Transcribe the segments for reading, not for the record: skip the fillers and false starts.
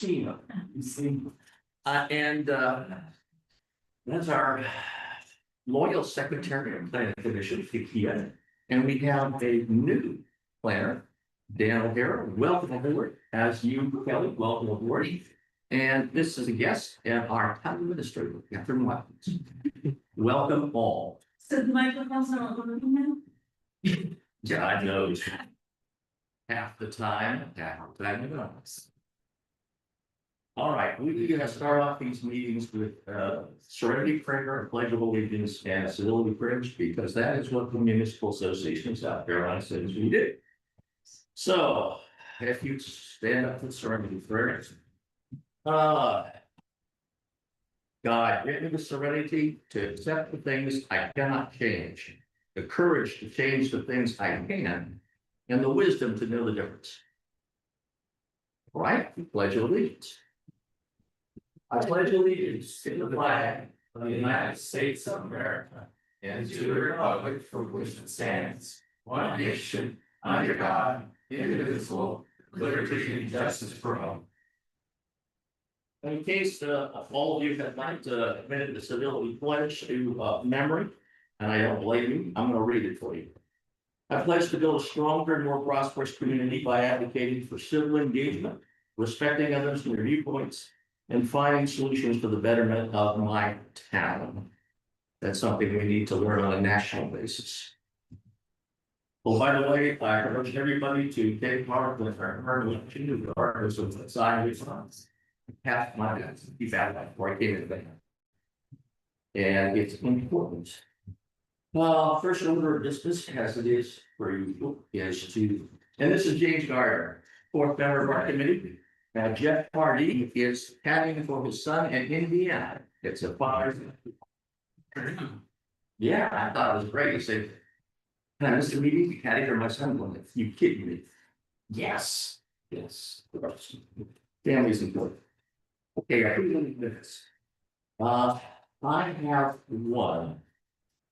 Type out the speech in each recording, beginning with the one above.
Tina. And that's our loyal secretary of planning commission, Kia. And we have a new planner, Dan O'Hara. Welcome aboard. As you, Kelly, welcome aboard. And this is a guest and our town administrator, Catherine Watkins. Welcome all. So the microphone's not working now? God knows. Half the time it does. All right, we're gonna start off these meetings with serenity prayer, pledge of allegiance, and civility pledge, because that is what the municipal association of South Carolina says we do. So if you stand up for serenity prayer. God, give me the serenity to accept the things I cannot change, the courage to change the things I can, and the wisdom to know the difference. All right, pledge of allegiance. I pledge allegiance to the flag of the United States of America and to the republic for which it stands, one nation, under God, indivisible, with liberty and justice for all. In case all of you have not committed the civility pledge to memory, and I don't blame you, I'm going to read it for you. I pledge to build a stronger and more prosperous community by advocating for civil engagement, respecting others and their viewpoints, and finding solutions for the betterment of my town. That's something we need to learn on a national basis. Well, by the way, I urge everybody to take part with our election, regardless of the side of funds. Half my guys, he found that before I came in there. And it's important. First order of business, as it is for you, is to, and this is James Gardner, fourth member of our committee. Now, Jeff Hardy is caddying for his son in Indiana. It's a father's. Yeah, I thought it was great. He said, "Can I miss the meeting? Caddy for my son." Well, you kidding me? Yes, yes. Family's important. Okay, I think minutes. I have one.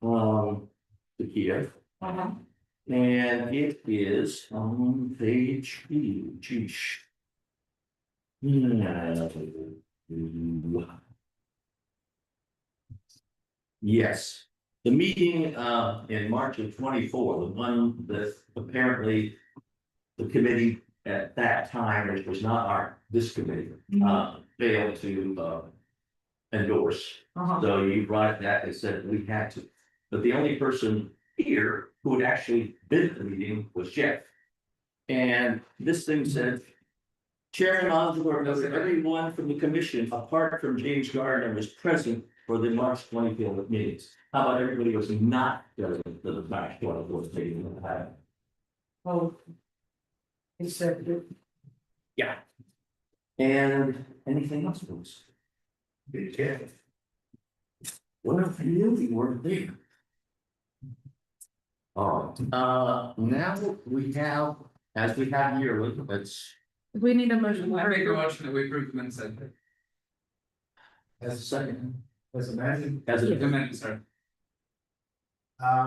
The Kia. And it is on page 2. Geesh. Yes, the meeting in March of 24, the one that apparently the committee at that time, which was not this committee, failed to endorse. So you brought that and said we had to, but the only person here who had actually been at the meeting was Jeff. And this thing said, Chairman Osborne knows that everyone from the commission, apart from James Gardner, was present for the March 24th meetings. How about everybody was not present for the March 24th meeting? Oh. Except. Yeah. And anything else, folks? Yeah. What if you weren't there? All right. Now we have, as we have yearly, let's. We need a motion. I make a motion that we approve the minutes. As a second. As amended. As The a minutes, sorry.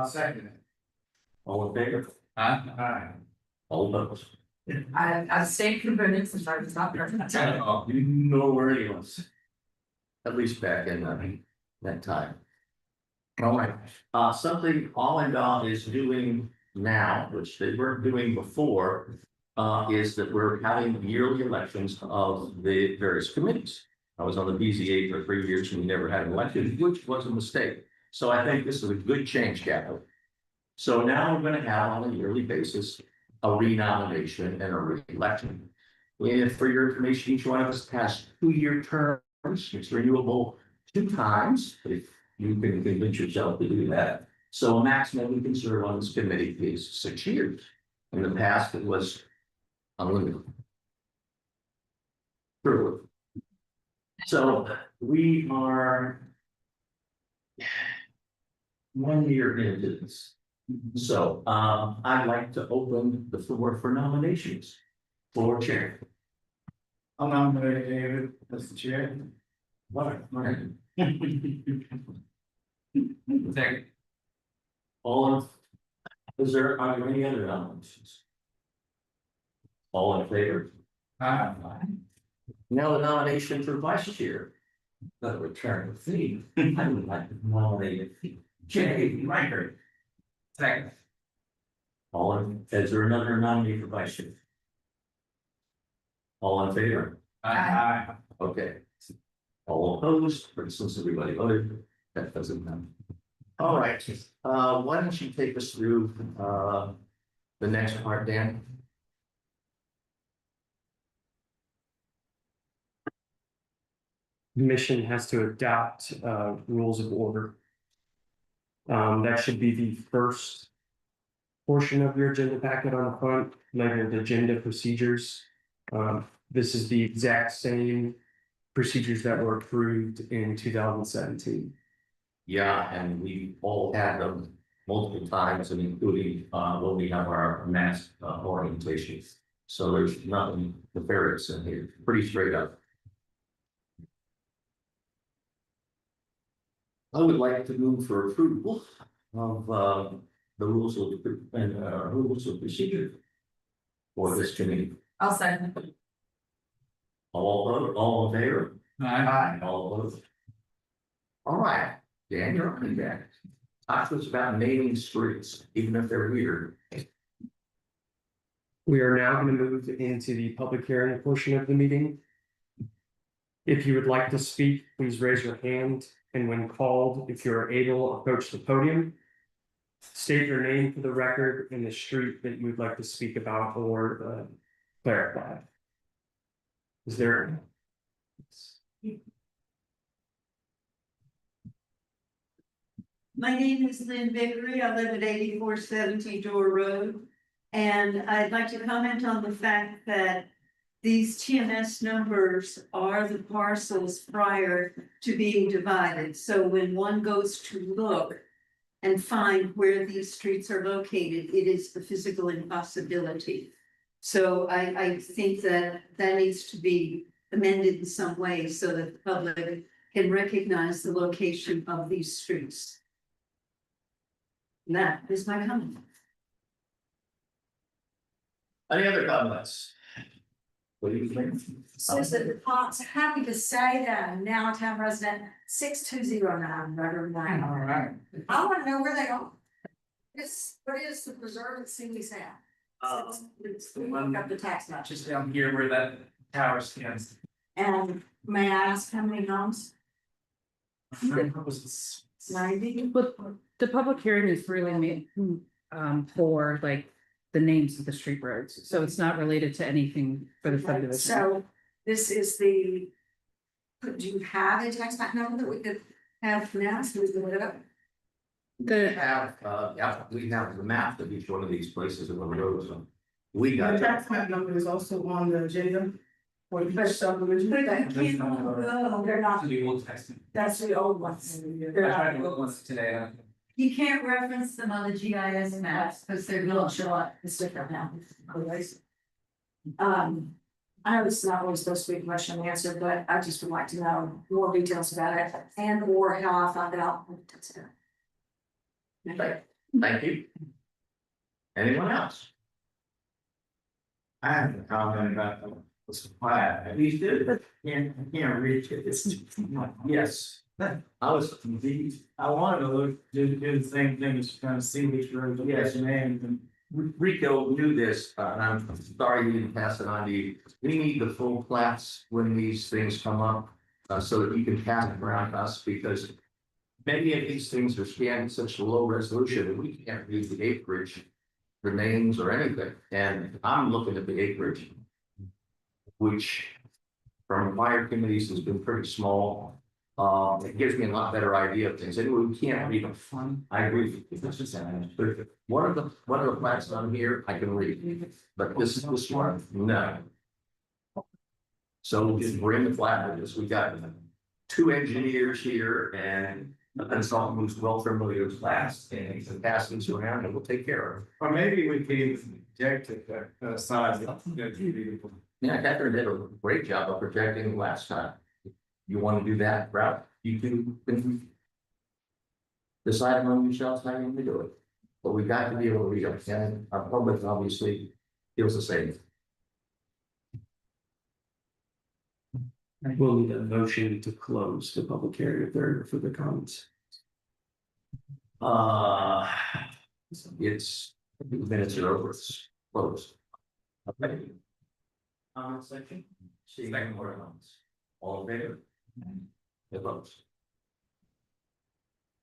Second. all in favor? Aye. All opposed? I stayed for minutes and I was not present. You know where he was. At least back in that time. All right, something All in All is doing now, which they weren't doing before, is that we're having yearly elections of the various committees. I was on the BZA for 3 years and we never had an election, which was a mistake. So I think this is a good change, Catherine. So now we're going to have on a yearly basis a renomination and a re-election. And for your information, each one of us has 2-year terms. It's renewable 2 times if you can convince yourself to do that. So a maximum we can serve on this committee is 6 years. In the past, it was unlimited. True. So we are 1 year into this. So I'd like to open the floor for nominations for chair. I'll nominate David as the chair. Second. All of, are there any other nominations? All in favor? Aye. Now the nomination for vice chair. The return of theme. I would like to nominate Jay Reichert. Second. Is there another nominee for vice chair? All in favor? Aye. Okay. All opposed, or since everybody voted, that doesn't matter. All right, why don't you take us through, the next part, Dan? Commission has to adopt rules of order. That should be the first portion of your agenda packet on the front, labeled agenda procedures. This is the exact same procedures that were approved in 2017. Yeah, and we all had them multiple times, and including, when we have our mass orientations. So there's nothing nefarious in here, pretty straight up. I would like to move for approval of the rules of procedure for this committee. I'll second. All in favor? Aye. All opposed? All right, Dan, you're on again. Talk to us about naming streets, even if they're weird. We are now going to move into the public hearing portion of the meeting. If you would like to speak, please raise your hand, and when called, if you are able, approach the podium. State your name for the record and the street that you would like to speak about or clarify. Is there? My name is Lynn Vickery. I live at 8470 Door Road. And I'd like to comment on the fact that these TMS numbers are the parcels prior to being divided. So when one goes to look and find where these streets are located, it is the physical impossibility. So I think that that needs to be amended in some way so that the public can recognize the location of these streets. And that is my comment. Any other comments? What do you think? Susan Potts, happy to say that I'm now a town resident, 6209 Rudder Lane. All right. I want to know where they are. What is the preserve at Sealy's house? It's the one- up the tax map. Just down here where that tower stands. And may I ask how many homes? 90? But the public hearing is really made, for like the names of the street roads, so it's not related to anything for the subdivision. So this is the, do you have a tax map number that we could have now, so we can look it up? We The, have, we have the map of each one of these places and the roads. We The got that. tax map number is also on the agenda for each subdivision. But I can't, oh, they're not, The old text. that's the old ones. I They're tried to not. look once today. you can't reference them on the GIS maps because they're They don't show up, it's different now. I know this is not really supposed to be a question and answer, but I just would like to know more details about it and or how I find out. Thank you. Anyone else? I have a comment about the supply. These did, can't reach it. It's, Yes. I was confused. I wanted to look, do the same thing as kind of see which roads, yes, names and. Rico knew this, and I'm sorry you didn't pass it on to you. We need the full plats when these things come up, so that you can pass it around us, because many of these things are scanned in such a low resolution, that we can't read the acreage, the names or anything, and I'm looking at the acreage, which from prior committees has been pretty small. It gives me a lot better idea of things. Anyway, we can't read them. I agree with you. This is one of the plats on here, I can read, but this one, no. So we'll just bring the plat with us. We got 2 engineers here and a consultant who's well familiar with plats, and he can pass these around and we'll take care of it. Or maybe we could even project it, size. Yeah, Catherine did a great job of projecting last time. You want to do that route, you can decide among yourselves how you want to do it. But we've got to be able to read it, and our public obviously feels the same. We'll need a motion to close the public hearing if there are no further comments. It's, the minutes are over, it's closed. Okay. Comment section? Seeing Second. more comments. All in favor? Opposed?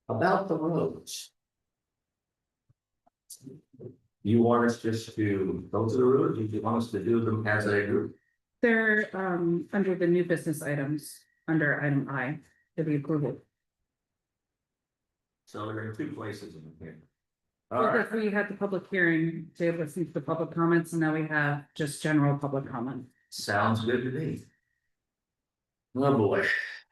About the roads. You want us just to go to the roads, or do you want us to do them as a group? They're under the new business items, under item I, to be approved. So there are two places in here. All Well, right, that's where you had the public hearing to listen to the public comments, and now we have just general public comment. sounds good to me. Oh boy,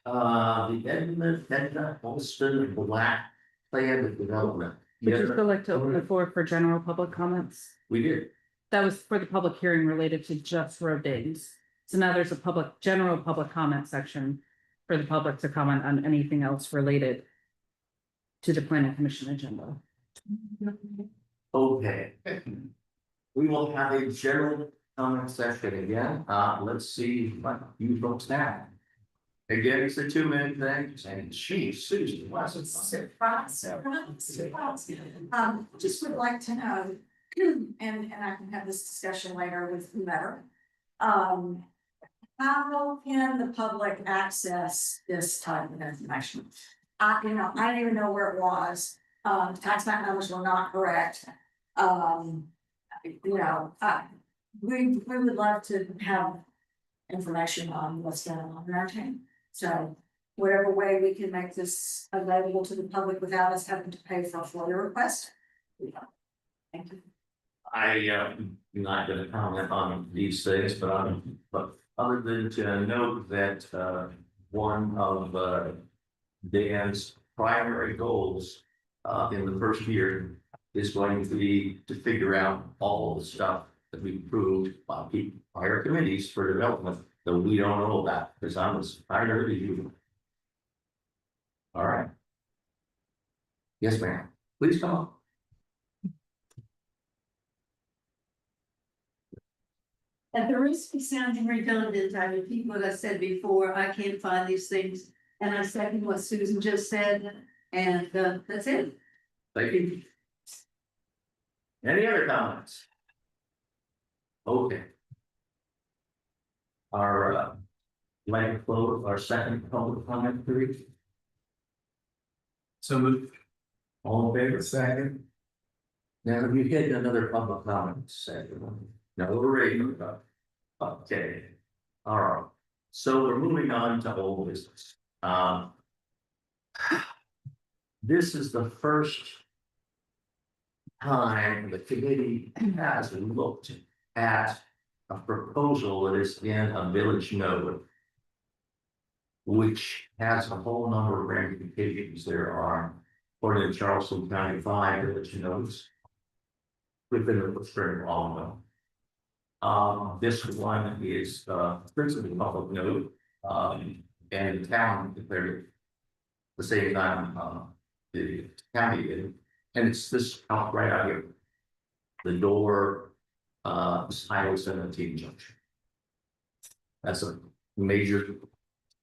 the Edna Holston Black Plan of Development. Would you Yeah, still like to open the floor for general public comments? we did. That was for the public hearing related to just road names. So now there's a general public comment section for the public to comment on anything else related to the planning commission agenda. Okay. We will have a general comment session again. Let's see what you folks have. Again, it's a 2-minute thing, and geez, Susan, what's it? Surprise. Just would like to know, and I can have this discussion later with whomever. How can the public access this type of information? I don't even know where it was, tax map numbers were not correct. We would love to have information on what's going on in our town. So whatever way we can make this available to the public without us having to pay for a FOIA request. Thank you. I am not gonna comment on these things, but other than to note that one of Dan's primary goals in the first year is going to be to figure out all the stuff that we approved by prior committees for development that we don't know about, because I'm as tired as you. All right. Yes, ma'am. Please come on. At the risk of sounding redundant, I repeat what I said before, I can't find these things. And I second what Susan just said, and that's it. Thank you. Any other comments? Okay. Our light close, our second public comment period, So moved. all in favor? Second. Now, have you hit another public comment second? No, we're ready. Okay, all right, so we're moving on to old business. This is the first time the committee has looked at a proposal that is in a village node, which has a whole number of ramifications. There are, according to Charleston County, 5 village nodes within the very long though. This one is principally public node, and the town declared the same time the county did, and it's this out right out here. The door, Highway 17 junction. That's a major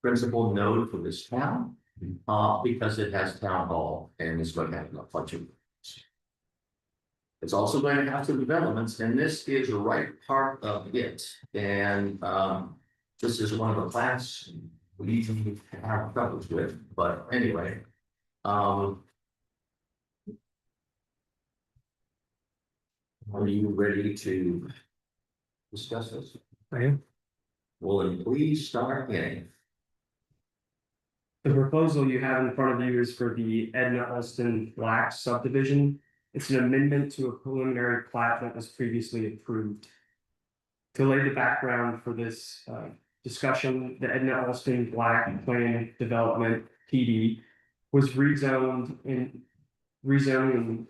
principal node for this town, because it has town hall and it's going to have a bunch of. It's also going to have some developments, and this is the right part of it, and this is one of the plants we need to have troubles with, but anyway. Are you ready to discuss this? I am. Well, then please start in. The proposal you have in front of you is for the Edna Alston Black subdivision. It's an amendment to a preliminary plat that was previously approved. To lay the background for this discussion, the Edna Alston Black Plan Development PD was rezoned and rezoning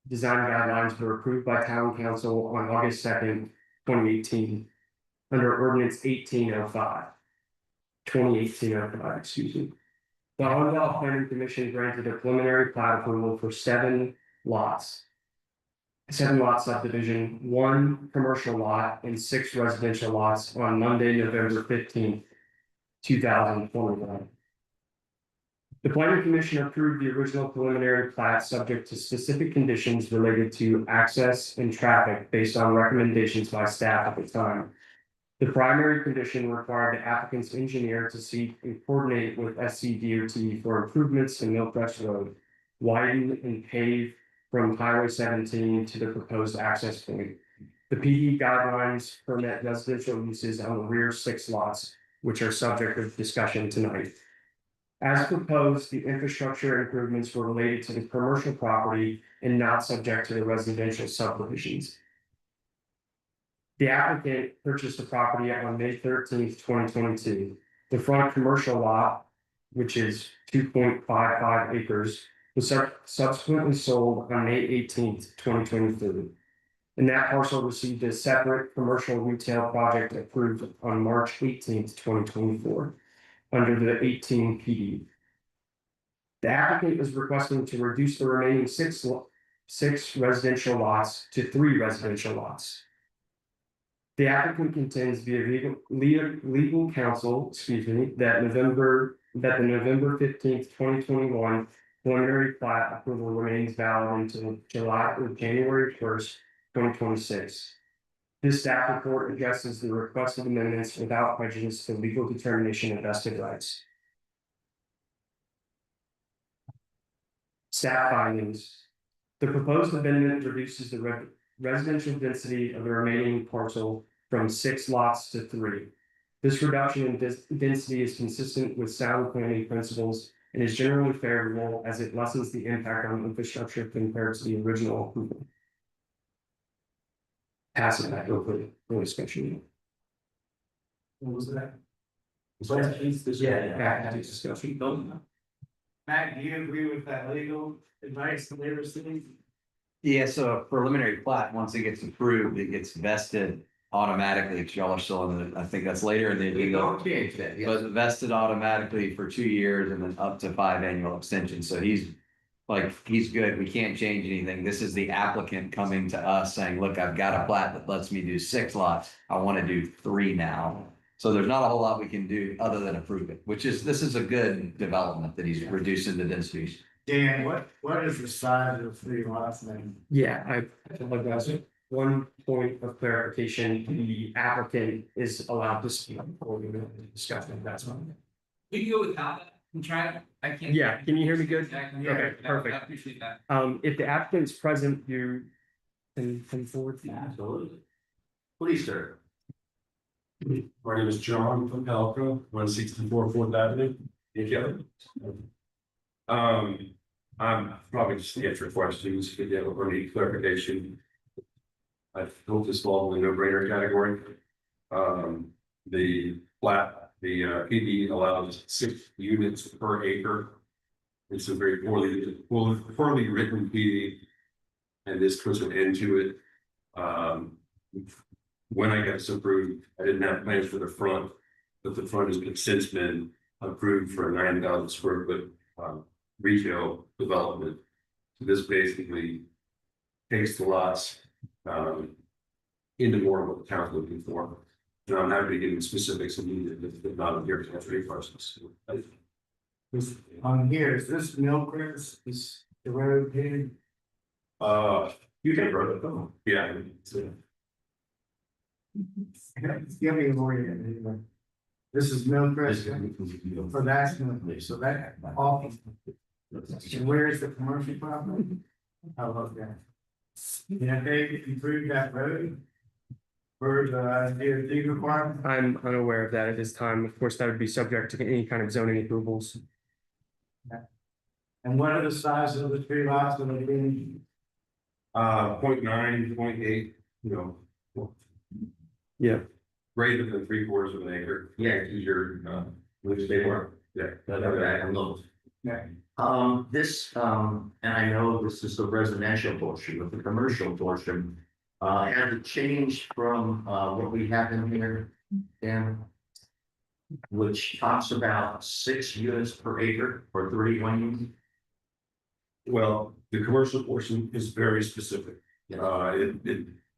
design guidelines were approved by town council on August 2nd, 2018. Under ordinance 1805. 2018-05, excuse me. The Onondaga Planning Commission granted a preliminary plat approval for 7 lots. 7-lot subdivision, 1 commercial lot and 6 residential lots on Monday, November 15th. 2021. The planning commission approved the original preliminary plat subject to specific conditions related to access and traffic based on recommendations by staff at the time. The primary condition required the applicant's engineer to seek and coordinate with SCDOT for improvements to Millcrest Road, widen and pave from Highway 17 to the proposed access point. The PD guidelines permit residential uses on the rear 6 lots, which are subject of discussion tonight. As proposed, the infrastructure improvements were related to the commercial property and not subject to the residential subdivisions. The applicant purchased the property on May 13th, 2022. The front commercial lot, which is 2.55 acres, was subsequently sold on May 18th, 2023. And that parcel received a separate commercial retail project approved on March 18th, 2024, under the 18 PD. The applicant is requesting to reduce the remaining six residential lots to 3 residential lots. The applicant contends via legal counsel, that the November 15th, 2021 preliminary plat approval remains valid until January 1st, 2026. This staff report addresses the requested amendments without prejudice to legal determination of vested rights. Staff findings. The proposed amendment reduces the residential density of the remaining parcel from 6 lots to 3. This reduction in density is consistent with sound planning principles and is generally favorable as it lessens the impact on infrastructure compared to the original approval. Passing that real quick, no discussion. What was that? Back to discussion. Matt, do you agree with that legal advice that they received? Yeah, so a preliminary plat, once it gets approved, it gets vested automatically. If y'all are still in the, I think that's later in the We legal. don't change that, yes. But vested automatically for 2 years and then up to 5 annual extensions. So he's good. We can't change anything. This is the applicant coming to us saying, look, I've got a plat that lets me do 6 lots. I want to do 3 now. So there's not a whole lot we can do other than approve it, this is a good development that he's reducing the densities. Dan, what is the size of 3 lots then? Yeah, I apologize. One point of clarification, the applicant is allowed to speak before we discuss it, that's fine. We can go without that and try it. I can't. Yeah, can you hear me good? Exactly. Okay, I perfect. appreciate that. If the applicant's present, you can come forward. Absolutely. Please, sir. My name is John Papelka, 164 Fourth Avenue, in Kelly. I'm probably just answer questions, if you ever need clarification. I hope this falls in the no-brainer category. The plat, the PD allows 6 units per acre. It's a very poorly written PD, and this puts an end to it. When I got this approved, I didn't have plans for the front, but the front has since been approved for a 9,000 square foot retail development. So this basically takes the lots into more of what the town's looking for. And I'm happy to get into specifics if needed, if not here to answer any questions. On here, is this Millcrest, is the road here? You can run it though. Yeah. Give me more yet. This is Millcrest, for that's Millcrest, so that off. And where is the commercial property? How about that? Yeah, they improved that road. For the DOT requirement. I'm unaware of that at this time. Of course, that would be subject to any kind of zoning approvals. And what are the sizes of the 3 lots that are being? 0.9, 0.8, Yeah. greater than 3/4 of an acre. Yeah. Is your, which they were, yeah. This, and I know this is the residential portion, but the commercial portion, has it changed from, what we have in here, Dan? Which talks about 6 units per acre or 3 units. Well, the commercial portion is very specific.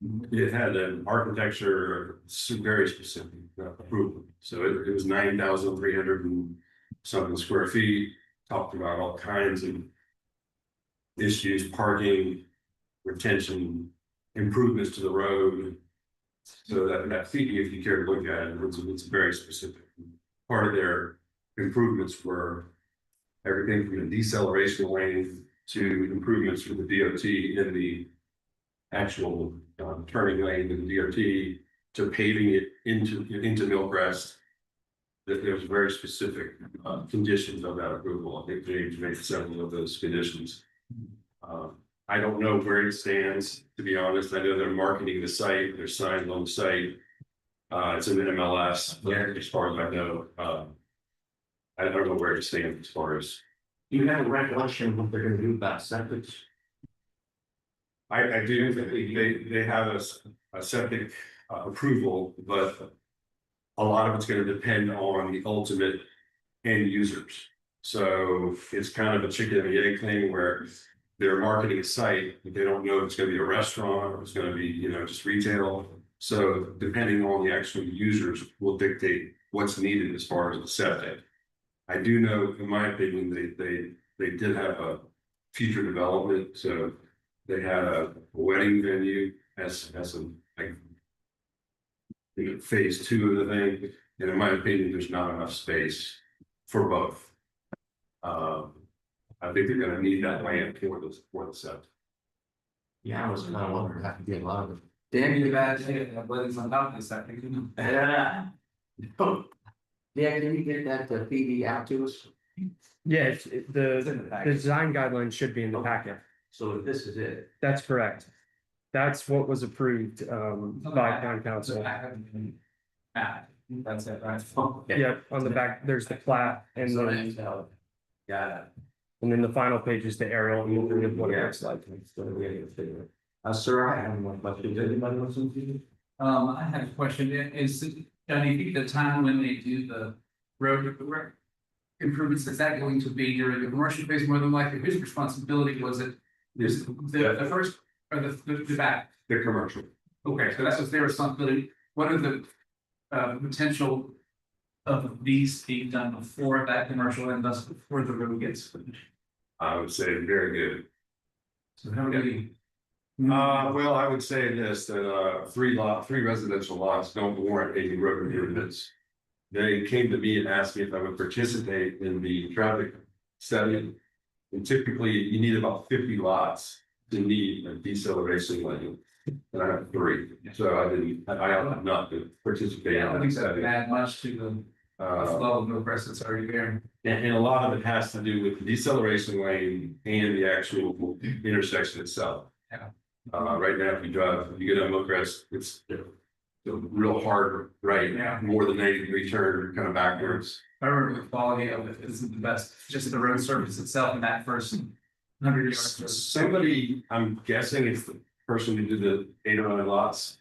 it had an architecture very specific approval. So it was 9,300 and something square feet, talked about all kinds of issues, parking, retention, improvements to the road. So that fee, if you care to look at it, it's very specific. Part of their improvements were everything from the deceleration lane to improvements for the DOT in the actual turning lane in the DOT to paving it into Millcrest. That there was very specific conditions of that approval. I think James made several of those conditions. I don't know where it stands, to be honest. I know they're marketing the site, there's signs on the site. It's an MLS, but as far as I know, I don't know where it stands as far as. Do you have a recollection of what they're gonna do about septic? I do, they have a septic approval, but a lot of it's gonna depend on the ultimate end users. So it's kind of a chicken and egg thing where they're marketing a site, but they don't know if it's gonna be a restaurant or it's gonna be, you know, just retail. So depending on the actual users will dictate what's needed as far as the septic. I do know, in my opinion, they did have a future development, so they had a wedding venue as a like phase 2 of the thing, and in my opinion, there's not enough space for both. I think they're gonna need that land for the septic. Yeah, I was kind of wondering how to get a lot of it. Damn you bad thing, that wedding's on top of this, I think. Yeah, can you get that PD out to us? Yeah, It's the in the package. design guidelines should be in the packet. So this is it. That's correct. That's what was approved by town council. That's it, right? Yeah, on the back, there's the plat and then, and then the final page is the aerial imagery of what it looks like. Sir, I have one question. Does anybody want to see? I have a question, is, Johnny, you think the time when they do the road improvements, is that going to be during the commercial phase more than likely? Whose responsibility was it? Is the first or the back? The commercial. Okay, so that was their responsibility. What are the potential of these being done before that commercial and thus before the road gets finished? I would say very good. So how do we? Well, I would say this, that three residential lots don't warrant any road improvements. They came to me and asked me if I would participate in the traffic study. And typically, you need about 50 lots to need a deceleration lane. And I have 3, so I opted not to participate. Yeah, I in think the that study. add much to the level of no precedence already there. And a lot of it has to do with the deceleration lane and the actual intersection itself. Yeah. Right now, if you get on Millcrest, it's a real hard, right? Yeah. More than 90-degree turn, kind of backwards. I remember the quality of it isn't the best, just the road surface itself in that first 100 yards. Somebody, I'm guessing it's the person who did the 8 or 9 lots.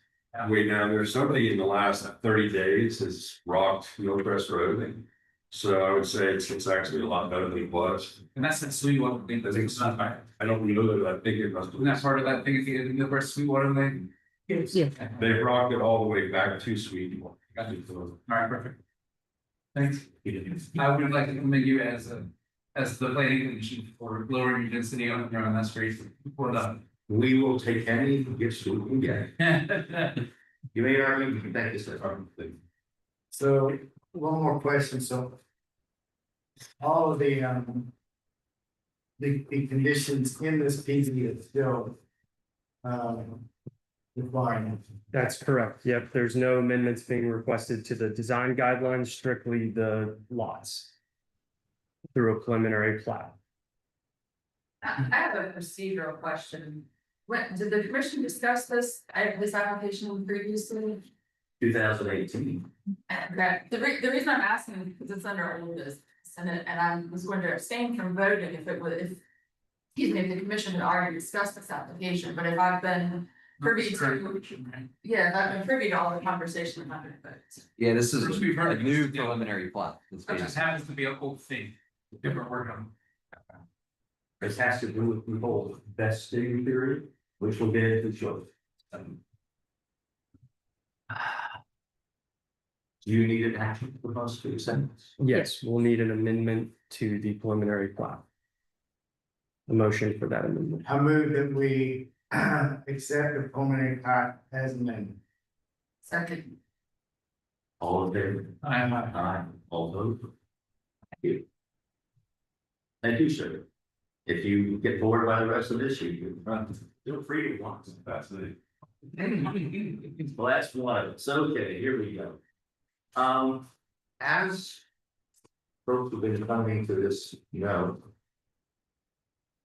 Way down there, somebody in the last 30 days has rocked Millcrest Road. So I would say it's actually a lot better than it was. And that's the Sweetwater thing, that's it's not right. I don't know that I think it must Isn't that have. part of that thing, if you get the first Sweetwater lane? Yeah. They rocked it all the way back to Sweet. All right, perfect. Thanks. I would like to commend you as the planning commission for lowering your density on that street. Well done. We will take any gifts we can get. You may already thank you, sir. So, one more question, so. All of the conditions in this PZ is still. Requiring. That's correct. Yep, there's no amendments being requested to the design guidelines, strictly the lots. Through a preliminary plat. I have a procedural question. When, did the commission discuss this application previously? 2018. Okay, the reason I'm asking is because it's under old business, and I was going to abstain from voting if it was, excuse me, if the commission had already discussed this application, but if I've been privy to, yeah, if I've been privy to all the conversation about it, but. Yeah, this is Which we've a heard. new preliminary plot. that's It just being- happens to be a whole thing, different work on. This has to do with the whole vesting period, which will get into short. Do you need an action from us to accept this? Yes, we'll need an amendment to the preliminary plat. A motion for that amendment. I move that we accept the preliminary plat as amended. Second. All in favor? Aye. All opposed? Thank you. Thank you, sir. If you get bored by the rest of this, you can feel free to walk. That's the. Well, that's one. So, okay, here we go. As folks have been coming to this,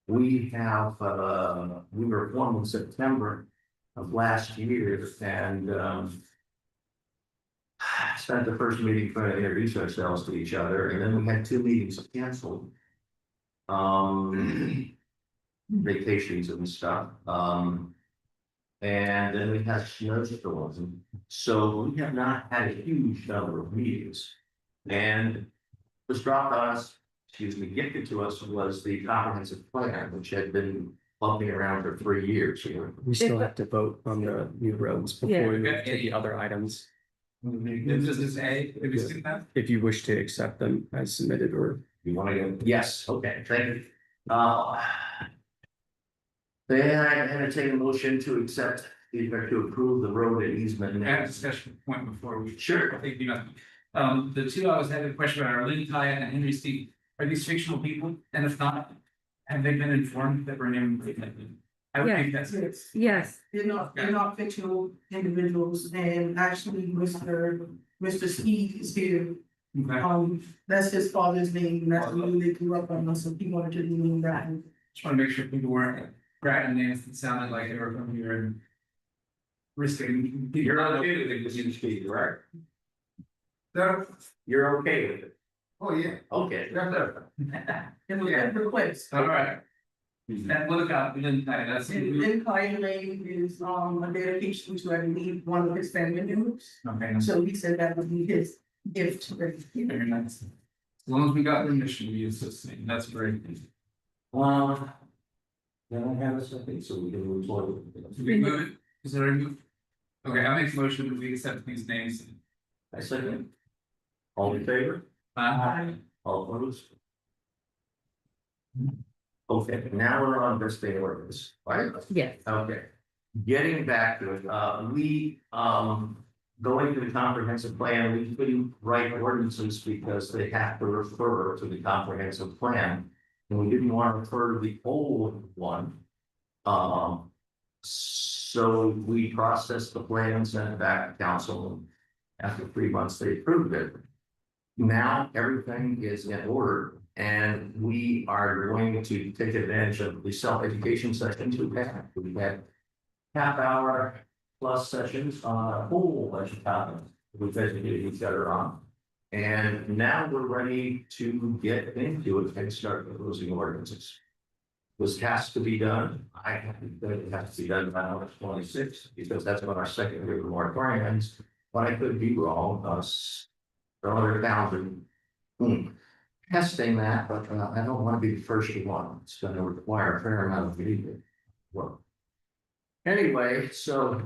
we have, we were formed in September of last year and, spent the first meeting trying to introduce ourselves to each other, and then we had 2 meetings canceled. Vacations and stuff, and then we had snowstorms, and so we have not had a huge number of meetings. And was dropped on us, gifted to us was the comprehensive plan, which had been bumping around for 3 years here. We still have to vote on the new roads before we move to the other items. This is A, if you see that? If you wish to accept them as submitted or. You want to go? Yes, okay, thank you. Then I entertain a motion to accept, to approve the road and easement. I have a discussion point before we. Sure. I think you know. The two I was having a question about are Lynn Kaya and Henry Steve. Are these fictional people? And if not, have they been informed that we're naming them? I would think that's. Yes, Yes, they're not fictional individuals, and actually, Mr. Steve is here. Okay. That's his father's name, and that's the name they grew up on, so he wanted to name that. Just want to make sure people weren't writing names that sounded like they were from here and risking. You're okay with it, Mr. Steve, right? No. You're okay with it? Oh, yeah. Okay. It was a request. All right. And look out, Lynn Kaya, that's. And then Kyle Lane is, a dedication to, I believe, one of his family members, Okay. so he said that would be his gift to her. Very nice. As long as we got permission to use this thing, that's great. Then I have a second, so we can move forward. Did we move it? Is there a move? Okay, I make a motion that we accept these names. I second. All in favor? All opposed? Okay, now we're on this thing ordinance, right? yes, Okay, getting back to it, we, going to the comprehensive plan, we couldn't write ordinances because they have to refer to the comprehensive plan. And we didn't want to refer to the old one. So we processed the plan, sent it back to council. After 3 months, they approved it. Now everything is in order. And we are going to take advantage of the self-education sessions we've had. We've had half-hour plus sessions on a whole bunch of topics we've educated each other on. And now we're ready to get into it and start proposing ordinances. This has to be done. I think that it has to be done by August 26th, because that's when our second year of moratorium ends. But I could be wrong, earlier down testing that, but I don't want to be the first one. It's going to require a fair amount of video work. Anyway, so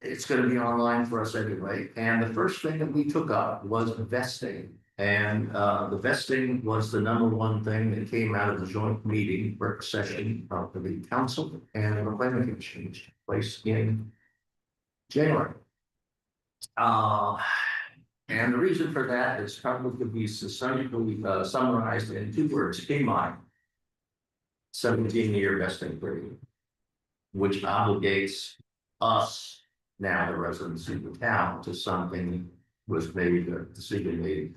it's going to be online for us anyway. And the first thing that we took up was vesting. And the vesting was the #1 thing that came out of the joint meeting work session of the council and the planning commission, which took place in January. And the reason for that is probably could be summarized in 2 words: KMI, 17-year vesting period, which obligates us, now the residents of the town, to something was maybe the decision made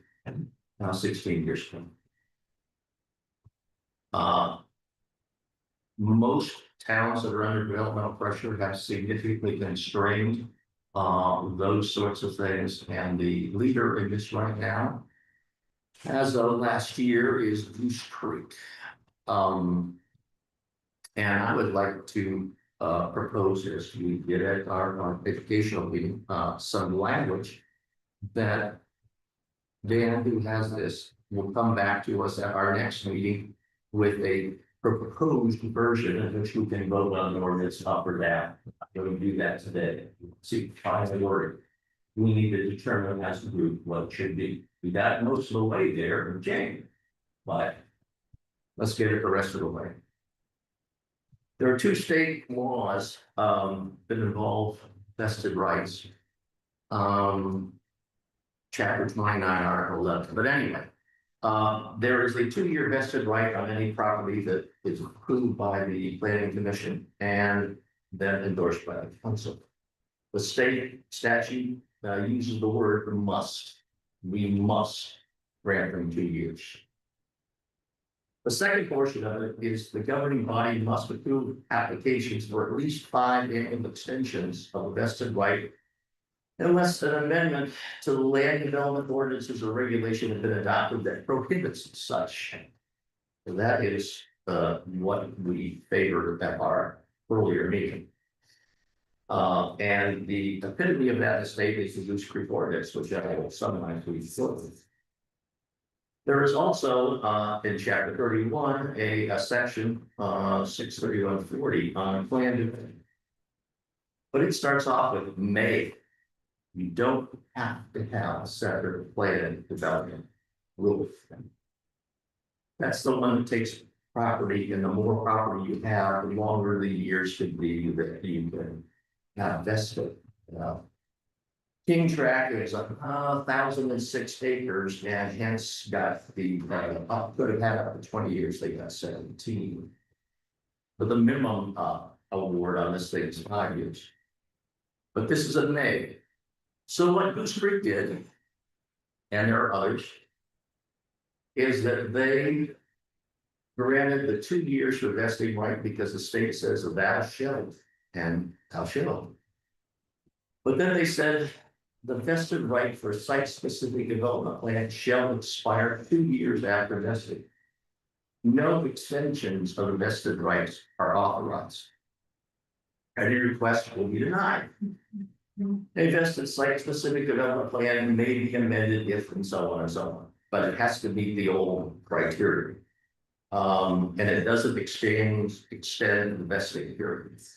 now 16 years ago. Most towns that are under developmental pressure have significantly constrained those sorts of things, and the leader in this right now, as of last year, is Goose Creek. And I would like to propose, as we did at our educational meeting, some language that Dan, who has this, will come back to us at our next meeting with a proposed version in which we can vote on the ordinance up or down. I'm going to do that today. See, finally word. we need to determine as a group what it should be. We got most of the way there in January. But let's get it the rest of the way. There are two state laws that involve vested rights. Chapter 29, Article 11, but anyway. There is a 2-year vested right on any property that is approved by the planning commission and then endorsed by the council. The state statute uses the word must. We must grant them 2 years. The second portion of it is the governing body must approve applications for at least 5 annual extensions of a vested right unless an amendment to the land development ordinances or regulation has been adopted that prohibits such. So that is what we favored at our earlier meeting. And the epitome of that estate is the Goose Creek ordinance, which I will summarize we filled. There is also in chapter 31 a section 63140 on plan development. But it starts off with may. You don't have to have a separate plan development rule. That's the one that takes property, and the more property you have, the longer the years should be that you can have vested. King Tract is 1,006 acres and hence got the could have had up to 20 years, they got 17. But the minimum award on this thing is 5 years. But this is a May. So what Goose Creek did, and there are others, is that they granted the 2 years for vesting right because the state says thou shalt and thou shalt. But then they said the vested right for site-specific development plan shall expire 2 years after vesting. No extensions of the vested rights are authorized. Any request will be denied. A vested site-specific development plan may be amended if and so on and so on, but it has to meet the old criteria. And it doesn't extend the vesting periods.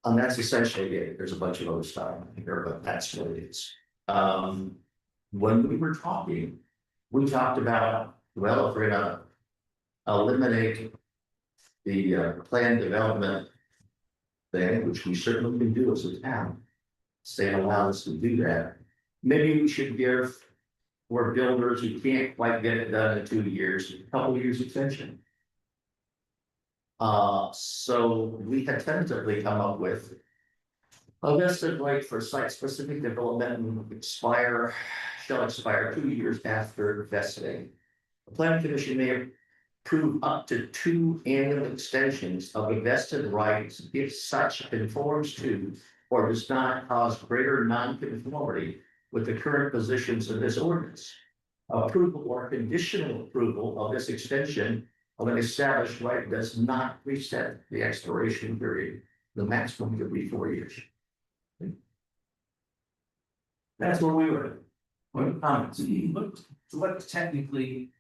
And that's essentially it. There's a bunch of other stuff here, but that's what it is. When we were talking, we talked about, well, if we're gonna eliminate the planned development thing, which we certainly can do as a town, state allows us to do that. Maybe we should give for builders who can't quite get it done in 2 years, a couple years extension. So we had tentatively come up with a vested right for site-specific development shall expire 2 years after vesting. The planning commission may approve up to 2 annual extensions of a vested rights if such conforms to or does not cause greater non-conformity with the current positions of this ordinance. Approval or conditional approval of this extension of an established right does not reset the expiration period. The maximum could be 4 years. That's where we were. What comments? What technically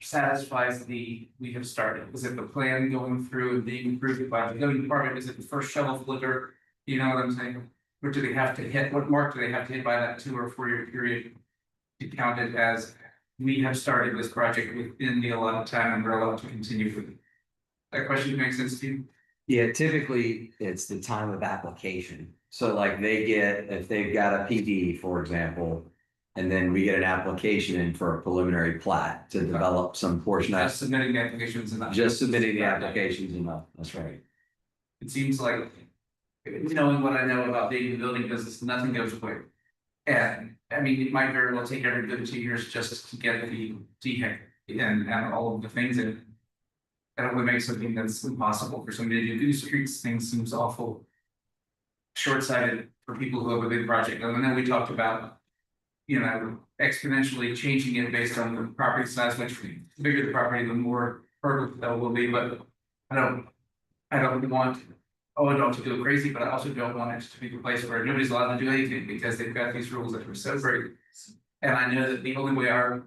satisfies we have started? Is it the plan going through and being approved by the building department? Is it the first shovel flitter? You know what I'm saying? Or do they have to hit, what mark do they have to hit by that 2 or 4 year period to count it as we have started this project within the allotted time and we're allowed to continue with it? That question makes sense to you? Yeah, typically it's the time of application. So like if they've got a PD, for example, and then we get an application in for a preliminary plat to develop some portion of. Just submitting the applications and not. Just submitting the applications enough, that's right. It seems like, knowing what I know about being in the building business, nothing goes quick. And I mean, it might very well take every good 2 years just to get the DHEC and all of the things in. That would make something that's impossible for somebody to do. Streets things seems awful short-sighted for people who have a big project. And then we talked about, you know, exponentially changing it based on the property size, which the bigger the property, the more hurdle that will be. But I don't want ODOT to go crazy, but I also don't want it to be a place where nobody's allowed to do anything because they've got these rules that are so great. And I know that the only way our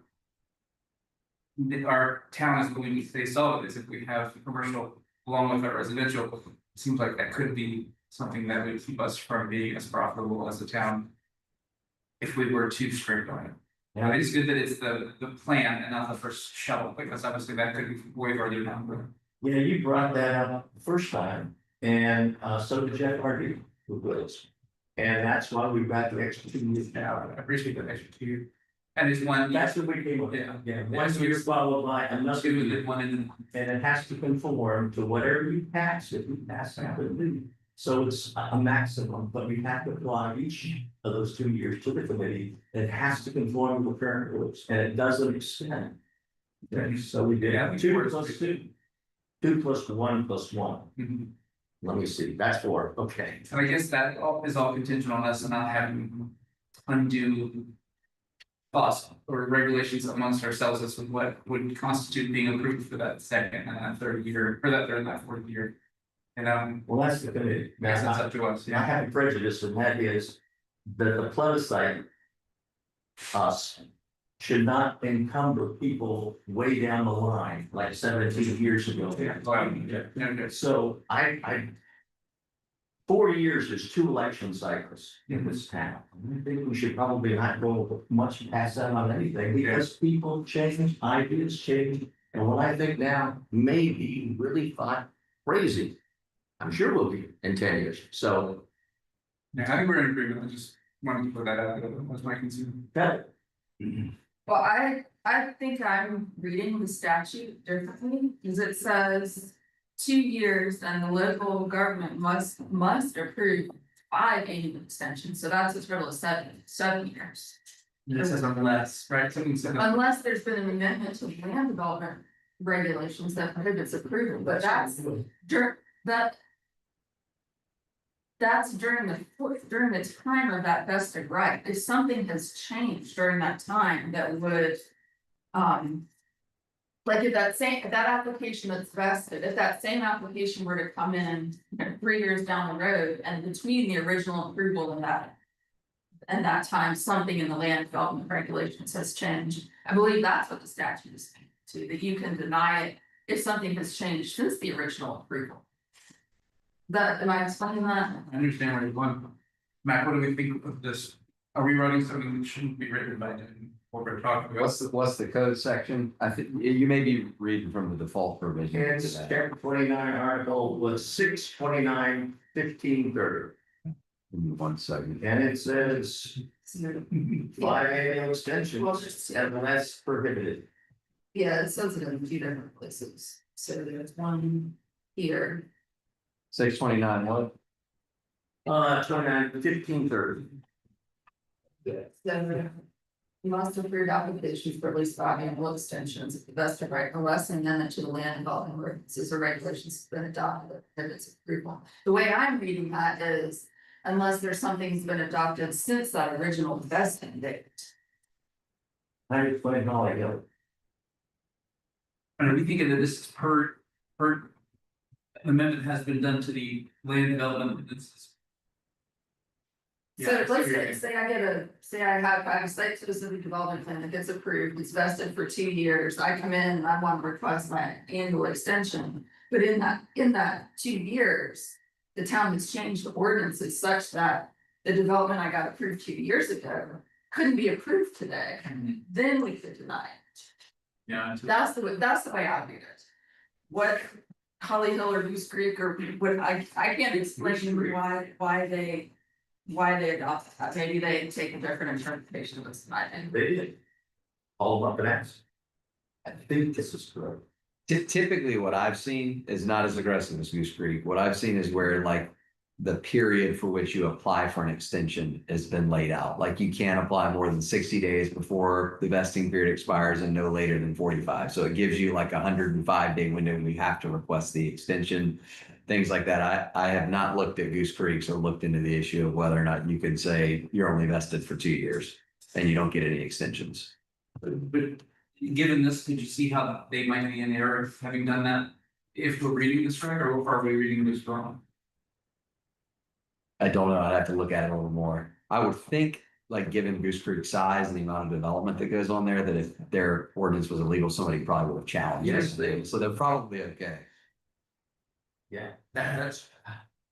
town is going to stay solid is if we have commercial along with our residential. It seems like that could be something that would keep us from being as profitable as a town. If we were too strict on it. Yeah. It's good that it's the plan and not the first shovel, because obviously that could be way further down. Yeah, you brought that up the first time, and so did Jeff Hardy, who was. And that's why we got the extra 2 years now. I appreciate that extra 2 years. And it's one. That's what we came up with. Yeah. One year followed by another Two year, and one and and it has to conform to whatever you pass, if you pass that, so it's a maximum, but we have to apply each of those 2 years to the committee. It has to conform to the current rules, and it doesn't extend. Okay, so we did Yeah. 2 plus 2. 2 plus 1 plus 1. Mhm. Let me see, that's 4, okay. And I guess that is all contingent on us not having undue thoughts or regulations amongst ourselves as to what would constitute being approved for that second and that third year, or that third and that fourth year. And Well, that's the committee. I guess that's Now, up to us, I yeah. have a prejudice, and that is that the plebiscite us should not encumber people way down the line, like 17 years ago. Yeah. So I 4 years is 2 election cycles in this town. I think we should probably not go much past that on anything, because people change, ideas change. And what I think now may be really thought crazy. I'm sure we'll be in 10 years, so Yeah, I think we're in agreement. I just wanted to put that out there. That was my concern. that. Well, I think I'm reading the statute differently, because it says 2 years and the local government must approve 5 annual extensions, so that's a total of 7 years. It says unless, right? Something said. Unless there's been an amendment to land development regulations that prohibits approval, but that's that's during the time of that vested right. If something has changed during that time that would, like if that application that's vested, if that same application were to come in 3 years down the road, and between the original approval and that time, something in the land development regulations has changed. I believe that's what the statute is saying too, that you can deny it if something has changed since the original approval. Am I explaining that? I understand where you're going. Matt, what do we think of this? Are we writing something that shouldn't be written by what we're talking about? What's the code section? I think you may be reading from the default provision. It's chapter 29, article was 629-1530. Give me 1 second. And it says 5 annual extensions unless prohibited. Yeah, it says it in a few different places. So there's one here. 629, what? 29-1530. So you must approve applications for at least 5 annual extensions if the vested right unless an amendment to the land development ordinances or regulations has been adopted that prohibits approval. The way I'm reading that is unless there's something that's been adopted since that original vesting date. I explained all I know. And are we thinking that this is per amendment has been done to the land development ordinances? So Yeah, let's say I have a site specific development plan that gets approved, it's vested for 2 years, I come in and I want to request my annual extension. But in that 2 years, the town has changed the ordinances such that the development I got approved 2 years ago couldn't be approved today, then we could deny it. Yeah. That's the way I read it. What Holly Hill or Goose Creek or what I can't explain why they adopt that. Maybe they take a different interpretation of this tonight. They did. All up and ask. I think this is correct. Typically, what I've seen is not as aggressive as Goose Creek. What I've seen is where like the period for which you apply for an extension has been laid out. Like you can't apply more than 60 days before the vesting period expires and no later than 45. So it gives you like a 105-day window and we have to request the extension, things like that. I have not looked at Goose Creeks or looked into the issue of whether or not you could say you're only vested for 2 years and you don't get any extensions. But given this, could you see how they might be in error of having done that? If we're reading this right, or are we reading this wrong? I don't know. I'd have to look at it a little more. I would think, like, given Goose Creek's size and the amount of development that goes on there, that if their ordinance was illegal, somebody probably would have challenged Yes, it. So they're probably okay. Yeah, that's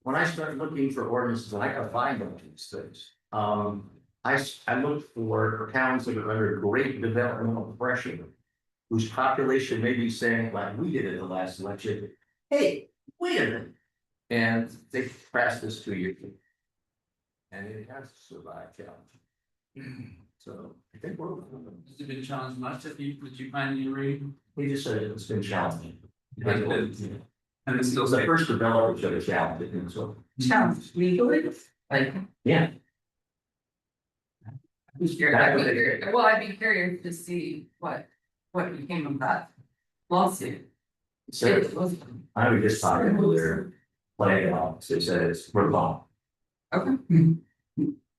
when I start looking for ordinances, and I gotta find all these things. I look for towns that are under great developmental pressure. Whose population may be saying, like we did in the last election, hey, wait a minute. And they passed this 2 years ago. And it has survived challenge. So I think we're. Has it been challenged much that you find in your reading? We just said it's been challenging. Has it been? And it's still The safe. first developer should have challenged it, and so, Challenge legally, like. yeah. Well, I'd be curious to see what became of that lawsuit. So It was- I would just talk to their play off, it says we're wrong. Okay.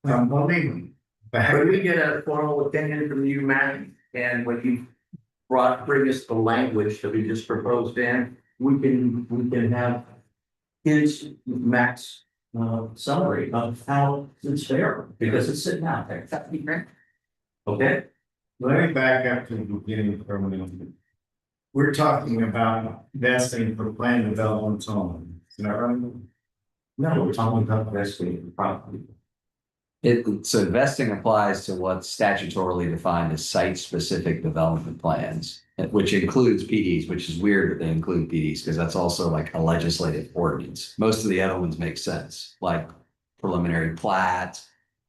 Believe me. When we get a formal opinion from you, Matt, and when you bring us the language that we just proposed in, we can have his max summary of how it's fair, because it's sitting out there. That'd be great. Okay? Let me back up to the beginning for a minute. We're talking about investing for planned development only. Is that right? No, we're talking about investing in property. So vesting applies to what's statutorily defined as site-specific development plans, which includes PDs, which is weird that they include PDs, because that's also like a legislative ordinance. Most of the other ones make sense, like preliminary plat,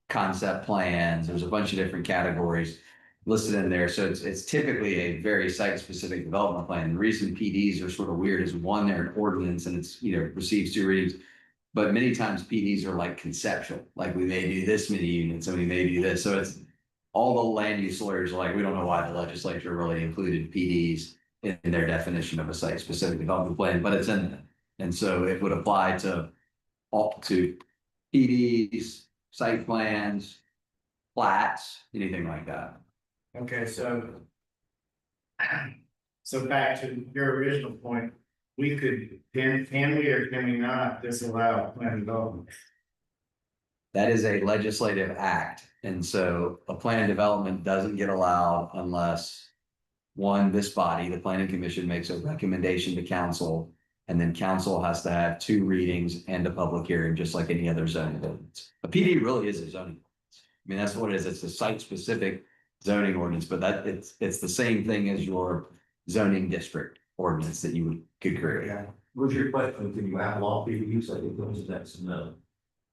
concept plans, there's a bunch of different categories listed in there. So it's typically a very site-specific development plan. The reason PDs are sort of weird is one, they're an ordinance and it's, receives 2 readings. But many times PDs are like conceptual, like we may do this many units, and we may do this, so it's. All the land use lawyers are like, we don't know why the legislature really included PDs in their definition of a site-specific development plan, but it's in there. And so it would apply to PDs, site plans, plats, anything like that. Okay, so. So back to your original point, we could, can we or can we not disallow planned development? That is a legislative act, and so a plan development doesn't get allowed unless. One, this body, the planning commission, makes a recommendation to council. And then council has to have 2 readings and a public hearing, just like any other zoning ordinance. A PD really is a zoning ordinance. I mean, that's what it is. It's a site-specific zoning ordinance, but it's the same thing as your zoning district ordinance that you could create. Yeah. What's your question? Can you outlaw PDUs? I think those that's no.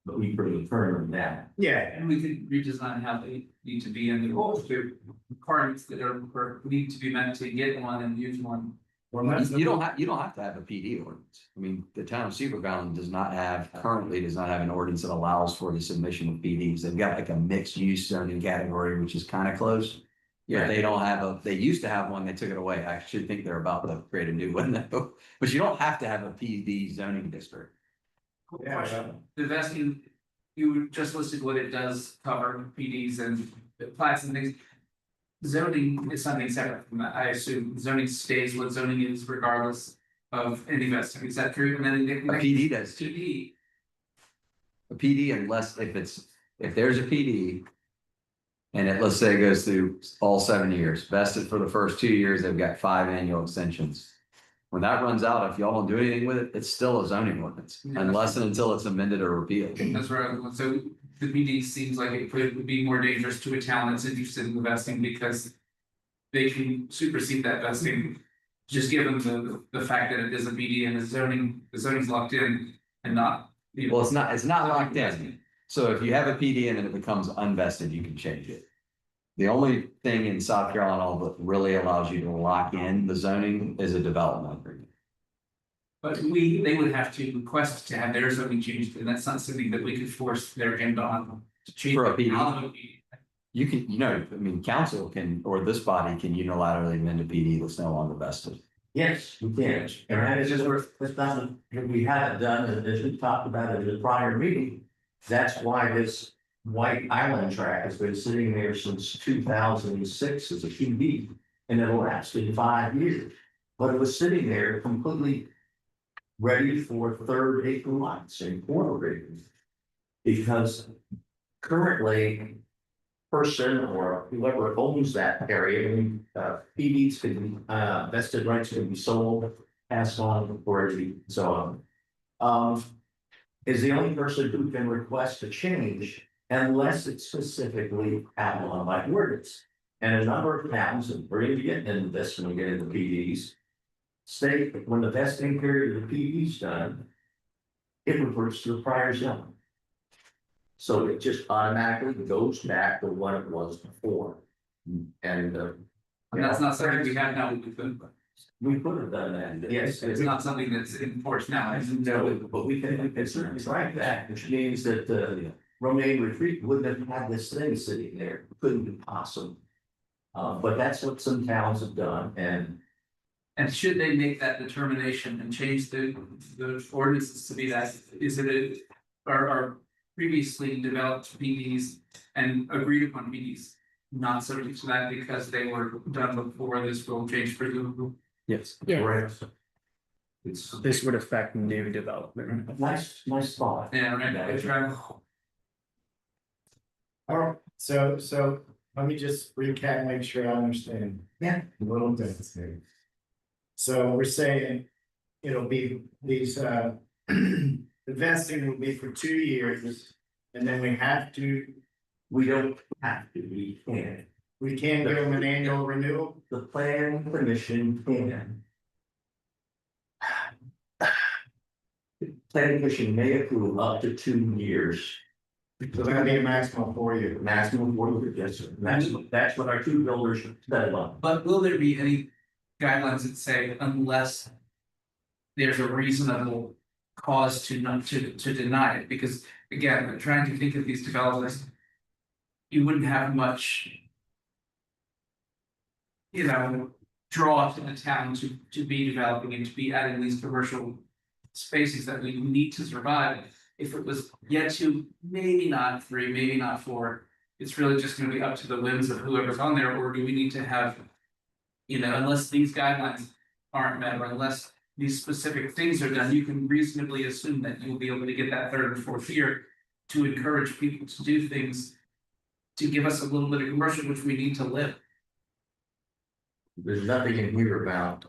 But we pretty firm on that. Yeah, And we could redesign how they need to be in the rules, the requirements that need to be met to get one and use one. well, that's. You don't have to have a PD ordinance. I mean, the town of Seaver Valley currently does not have an ordinance that allows for the submission of PDs. They've got like a mixed use zoning category, which is kind of close. Yeah, they don't have they used to have one, they took it away. I actually think they're about to create a new one though. But you don't have to have a PD zoning district. Yeah, Question, the vesting, you just listed what it does cover, PDs and plats and things. Zoning is something separate from that, I assume zoning stays what zoning is regardless of any vesting, is that true? And then A PD does too. PD, A PD unless if there's a PD. And let's say it goes through all 7 years, vested for the first 2 years, they've got 5 annual extensions. When that runs out, if y'all don't do anything with it, it's still a zoning ordinance, Yeah. unless and until it's amended or repealed. that's right, so the PD seems like it would be more dangerous to a town that's interested in the vesting because. They can supersede that vesting, just given the fact that it is a PD and the zoning's locked in and not. Well, it's not locked in. So if you have a PD and then it becomes unvested, you can change it. The only thing in South Carolina that really allows you to lock in the zoning is a development agreement. But they would have to request to have their zoning changed, and that's not something that we could force their hand on to change. For a PD. Out of a PD. You can, council can, or this body can unilaterally amend a PD that's no longer vested. Yes, we can. And that is just where it's nothing, we haven't done, as we talked about it in the prior meeting. That's why this White Island track has been sitting there since 2006 as a PB. And it lasted 5 years, but it was sitting there completely ready for 3rd acre lots and quarter acres. Because currently, person or whoever owns that area, PDs can, vested rights can be sold, passed on, or so on. is the only person who can request a change unless it's specifically outlined by ordinance. And a number of towns, and we're gonna get into this when we get into PDs, state that when the vesting period of the PD's done, it reverts to the prior zone. So it just automatically goes back to what it was before. And And that's not something we have now, we could, we could have done that, yes. it's not something that's enforced now. No, but we can certainly try that, which means that Romaine Retreat wouldn't have had this thing sitting there, couldn't be possible. But that's what some towns have done, and And should they make that determination and change the ordinances to be that, is it are previously developed PDs and agreed upon PDs not subject to that because they were done before this rule change presumably? Yes, Yeah, it's this would affect new development. nice thought. Yeah, right, it's right. All right, so let me just recap, make sure I understand. Yeah. A little bit here. So we're saying it'll be these, the vesting will be for 2 years. And then we have to, We don't have to, we can. we can give them an annual renewal. The planning commission can. Planning commission may approve up to 2 years. So that'll be a maximum of 4 years. Maximum 4 years, yes, sir. That's what our two builders settled on. But will there be any guidelines that say unless there's a reasonable cause to not to deny it? Because again, I'm trying to think of these developers. You wouldn't have much, you know, draw to the town to be developing and to be adding these commercial spaces that we need to survive. If it was yet to, maybe not 3, maybe not 4, it's really just gonna be up to the whims of whoever's on there, or do we need to have, you know, unless these guidelines aren't met, or unless these specific things are done, you can reasonably assume that you'll be able to get that 3rd and 4th year to encourage people to do things to give us a little bit of commercial, which we need to live. There's nothing in here about.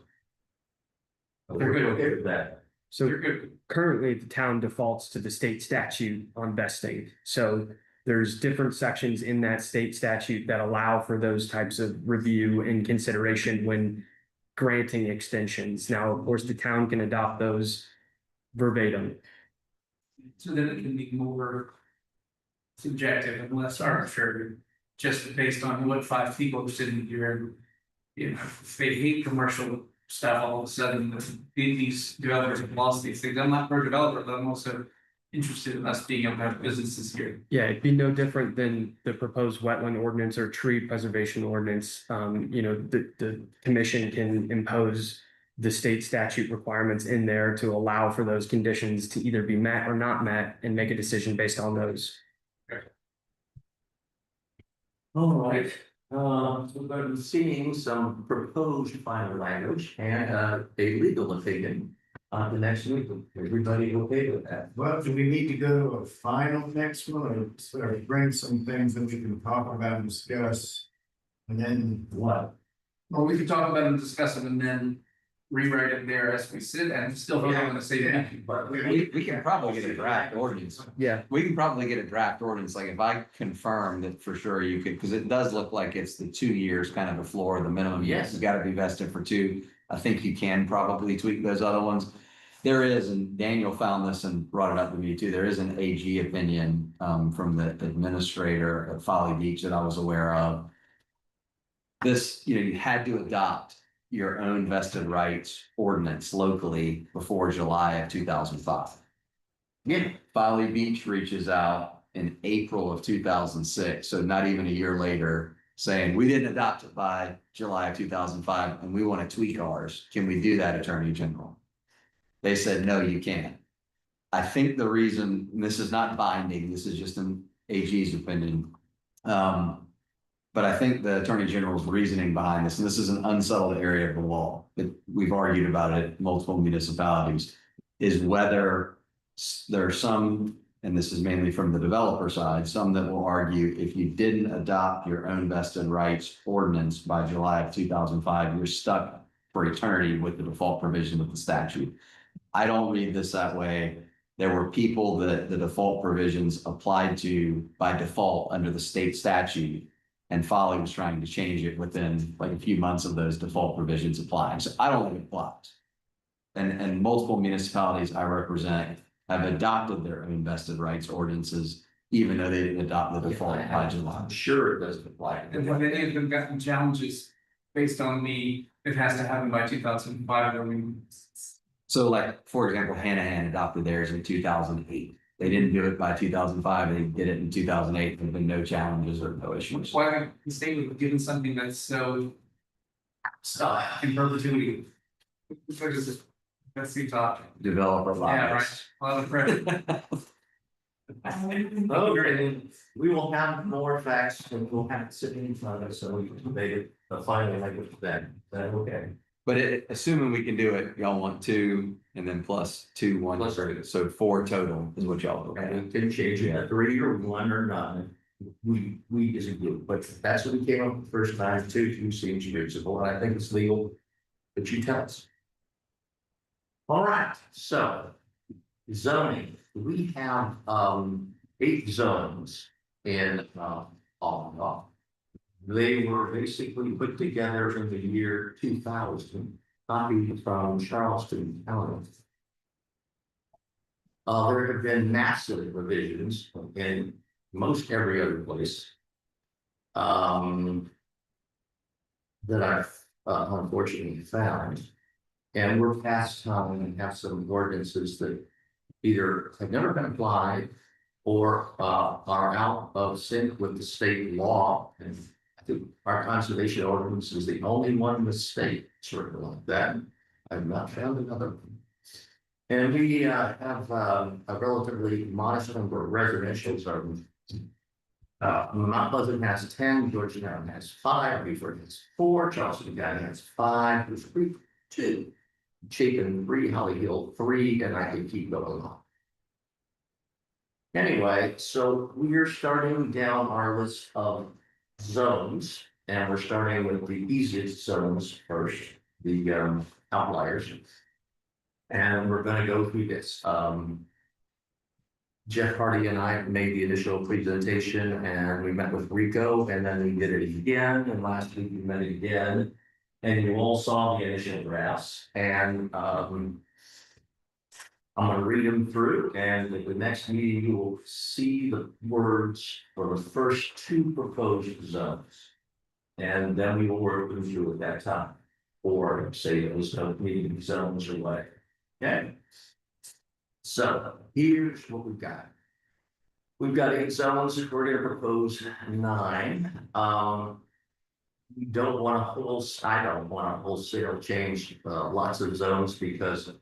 They're good. Okay with that. So You're good. currently, the town defaults to the state statute on vesting. So there's different sections in that state statute that allow for those types of review and consideration when granting extensions. Now, of course, the town can adopt those verbatim. So then it can be more subjective and less arbitrary, just based on what 5 people are sitting here. You know, if they hate commercial stuff, all of a sudden, these developers have lost these things. I'm not for a developer, but I'm also interested in us being able to have businesses here. Yeah, it'd be no different than the proposed wetland ordinance or tree preservation ordinance. You know, the commission can impose the state statute requirements in there to allow for those conditions to either be met or not met and make a decision based on those. All right, so we're going to be seeing some proposed final language and a legal opinion on the next week. Everybody okay with that? Well, do we need to go to a final next one or bring some things that we can talk about and discuss? And then What? Well, we can talk about it and discuss it and then rewrite it there as we sit and still vote on the same thing. But We can probably get a draft ordinance. Yeah, We can probably get a draft ordinance, like if I confirm that for sure you could, because it does look like it's the 2 years kind of the floor, the minimum. Yes. It's gotta be vested for 2. I think you can probably tweak those other ones. There is, and Daniel found this and brought it up to me too, there is an AG opinion from the administrator at Folly Beach that I was aware of. This, you know, you had to adopt your own vested rights ordinance locally before July of 2005. yeah, Folly Beach reaches out in April of 2006, so not even a year later, saying, we didn't adopt it by July of 2005 and we want to tweak ours. Can we do that, Attorney General? They said, no, you can't. I think the reason, and this is not binding, this is just an AG's opinion. But I think the Attorney General's reasoning behind this, and this is an unsettled area of the law, that we've argued about it at multiple municipalities, is whether there are some, and this is mainly from the developer side, some that will argue if you didn't adopt your own vested rights ordinance by July of 2005, you're stuck for eternity with the default provision of the statute. I don't read this that way. there were people that the default provisions applied to by default under the state statute. And Folly was trying to change it within like a few months of those default provisions applying. So I don't think it applies. And multiple municipalities I represent have adopted their own vested rights ordinances, even though they didn't adopt the default by July. I'm sure it doesn't apply. And when any of them gotten challenges based on it has to happen by 2005, I mean. So like, for example, Hanahan adopted theirs in 2008. They didn't do it by 2005, they did it in 2008. There've been no challenges or no issues. Why the state was given something that's so stuck in perpetuity? That's the top. Developer Yeah, lobbyists. right. A lot of pressure. Okay, we will have more facts and we'll have it sitting in front of us, so we can debate it, finally, like with that, okay? But assuming we can do it, y'all want 2 and then plus 2, 1, Plus- so 4 total is what y'all. And we can change it to 3 or 1 or none. We as a group, but that's what we came up with the first time, 2 seems reasonable, and I think it's legal, but you tell us. All right, so zoning, we have 8 zones in all. They were basically put together in the year 2000, copied from Charleston County. There have been massive revisions in most every other place. That I've unfortunately found. And we're past time and have some ordinances that either have never been applied or are out of sync with the state law. And I think our conservation ordinance is the only one in the state sort of like that. I've not found another one. And we have a relatively modest number of residential zones. Mount Pleasant has 10, Georgetown has 5, Beaufort has 4, Charleston County has 5, Goose Creek 2, Chapin 3, Holly Hill 3, and I can keep going on. Anyway, so we're starting down our list of zones, and we're starting with the easiest zones first, the outliers. And we're gonna go through this. Jeff Hardy and I made the initial presentation and we met with Rico and then we did it again. And last week we met again. And you all saw the initial drafts and I'm gonna read them through and at the next meeting you will see the words for the first 2 proposed zones. And then we will work them through at that time. Or say those meeting zones or what. Okay. So here's what we've got. We've got 8 zones, we're gonna propose 9. We don't want to I don't want to wholesale change lots of zones because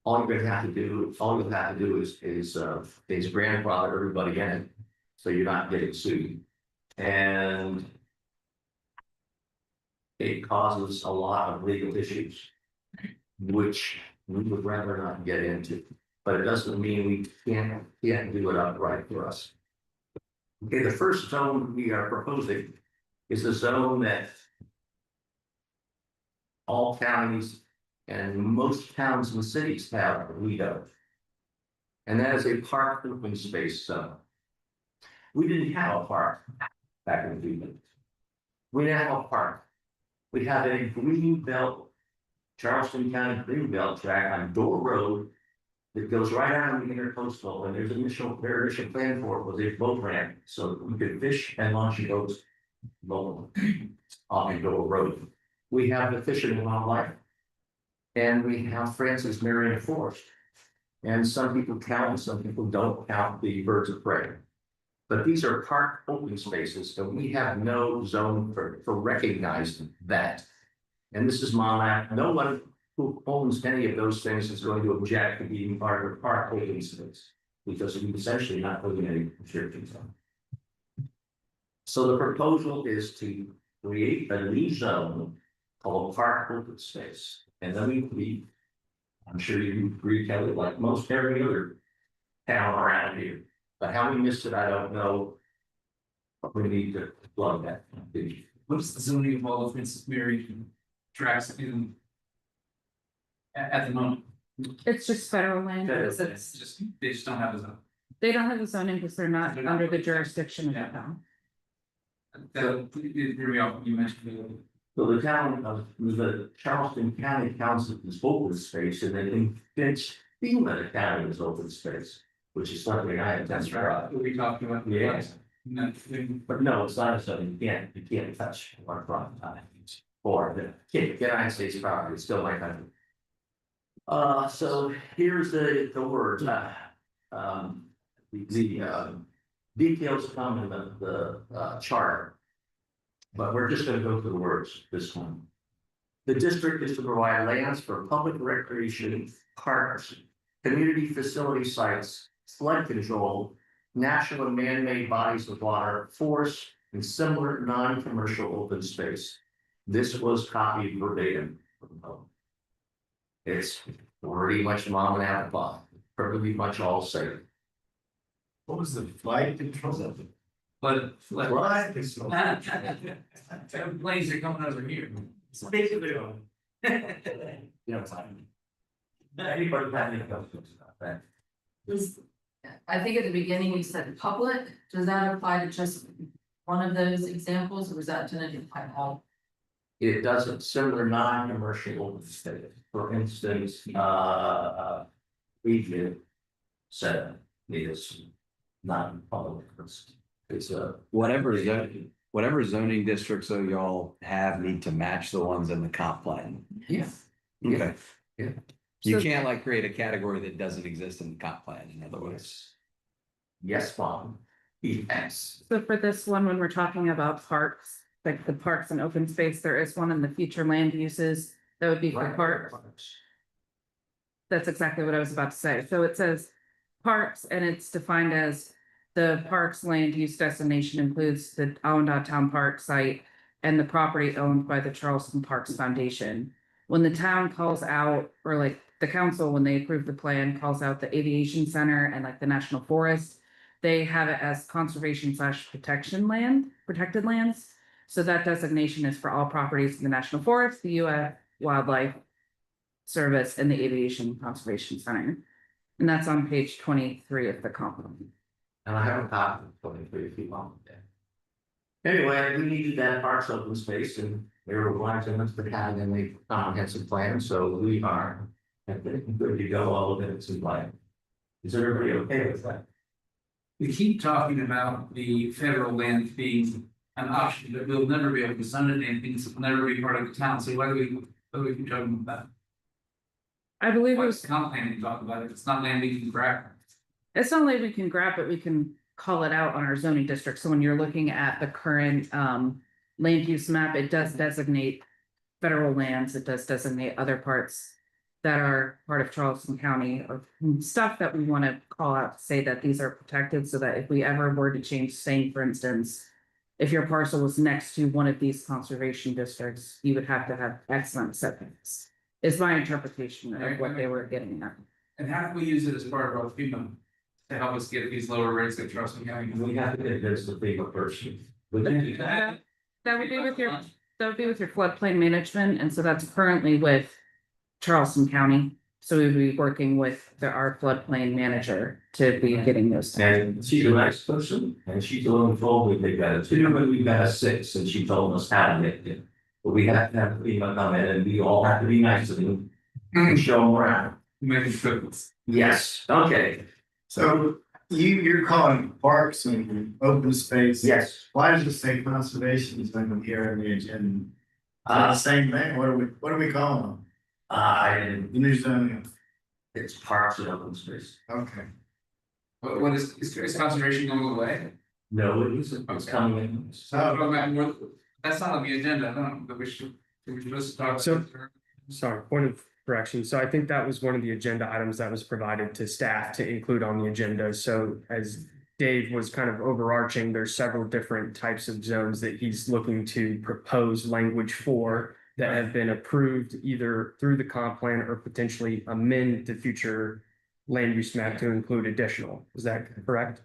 all you're gonna have to do is grandfather everybody in, so you're not getting sued. And it causes a lot of legal issues, which we would rather not get into. But it doesn't mean we can't do it upright for us. Okay, the first zone we are proposing is a zone that all counties and most towns and cities have Lido. And that is a park open space zone. We didn't have a park back in the 2000s. We didn't have a park. We had a green belt, Charleston County green belt track on Door Road that goes right out of the intercoastal, and their initial plan for it was a boat ramp, so we could fish and launch boats on Door Road. We have the Fish and Wildlife, and we have Francis Marion Forest. And some people count, some people don't count the birds of prey. But these are park open spaces, so we have no zone for recognizing that. And this is Monmouth. No one who owns any of those things is going to object to being part of a park open space, because we're essentially not putting any restrictions on. So the proposal is to create a new zone called park open space. And then I'm sure you agree, Kelly, like most every other town around here. But how we missed it, I don't know. But we need to plug that. What's the zoning of all of Princess Mary tracks in? At the moment, It's just federal land. Federal. It's just, they just don't have a zone. They don't have a zoning because they're not under the jurisdiction of the town. That, here we are, you mentioned. So the town of, the Charleston County Council is open space, and they think Finch FEMA County is open space, which is something I have. That's right, we talked about. Yeah. No, But no, it's not a zone, you can't touch one property. Or the United States property, it's still my country. So here's the words, details come in the chart. But we're just gonna go through the words this one. The district is to provide lands for public recreation, parks, community facility sites, flood control, natural and man-made bodies of water, forests, and similar non-commercial open space. This was copied verbatim. It's pretty much mom and apple, pretty much all safe. What was the flight control? but. Right. Planes are coming over here. Basically. You know, it's like. Anybody have any questions about that? I think at the beginning you said public, does that apply to just one of those examples, or was that to apply all? It doesn't, similar non-commercial open space, for instance, we did. Said is non-public, it's a. Whatever zoning districts that y'all have need to match the ones in the comp plan. Yeah. Okay. Yeah. You So- can't like create a category that doesn't exist in the comp plan, in other words. Yes, mom. Yes. So for this one, when we're talking about parks, like the parks and open space, there is one in the future land uses that would be for parks. That's exactly what I was about to say. So it says parks and it's defined as the parks land use destination includes the Allendale Town Park site and the property owned by the Charleston Parks Foundation. When the town calls out, or like the council, when they approve the plan, calls out the aviation center and like the national forest, they have it as conservation / protection land, protected lands. So that designation is for all properties in the national forest, the US Wildlife Service, and the Aviation Conservation Center. And that's on page 23 of the comp. And I haven't talked to 23 if you want. Anyway, we needed that parks open space and we were going to look for that in the comprehensive plan, so we are. Good to go, all of it's in plan. Is everybody okay with that? We keep talking about the federal land being an option, but we'll never be able to zone it anything, so it'll never be part of the town, so why do we keep talking about that? I believe it What's was, comp plan you talk about it, it's not land we can grab. it's not like we can grab it, we can call it out on our zoning district. So when you're looking at the current land use map, it does designate federal lands, it does designate other parts that are part of Charleston County, or stuff that we want to call out, to say that these are protected, so that if we ever were to change, saying, for instance, if your parcel was next to one of these conservation districts, you would have to have excellent setbacks. Is my interpretation of what they were getting at. And how can we use it as part of our FEMA to help us get these lower rates at Charleston County? We have to get this to big person. But That would be with your, that would be with your floodplain management, and so that's currently with Charleston County. So we would be working with our floodplain manager to be getting those. And she's a nice person, and she's only told me they got a 2, but we got a 6, and she told us how to make it. But we have to have FEMA come in, and we all have to be nice to them and show them around. Maybe improvements. Yes, okay, So you're calling parks and open space. yes. Why does it say conservation is going to be here in the agenda? The same thing, what are we calling them? I, The new zoning, it's parks and open space. okay. What is conservation going away? No, it isn't, it's coming in. That's not on the agenda, I don't know, but we should just talk. So- Sorry, point of correction. So I think that was one of the agenda items that was provided to staff to include on the agenda. So as Dave was kind of overarching, there's several different types of zones that he's looking to propose language for that have been approved either through the comp plan or potentially amend the future land use map to include additional. Is that correct?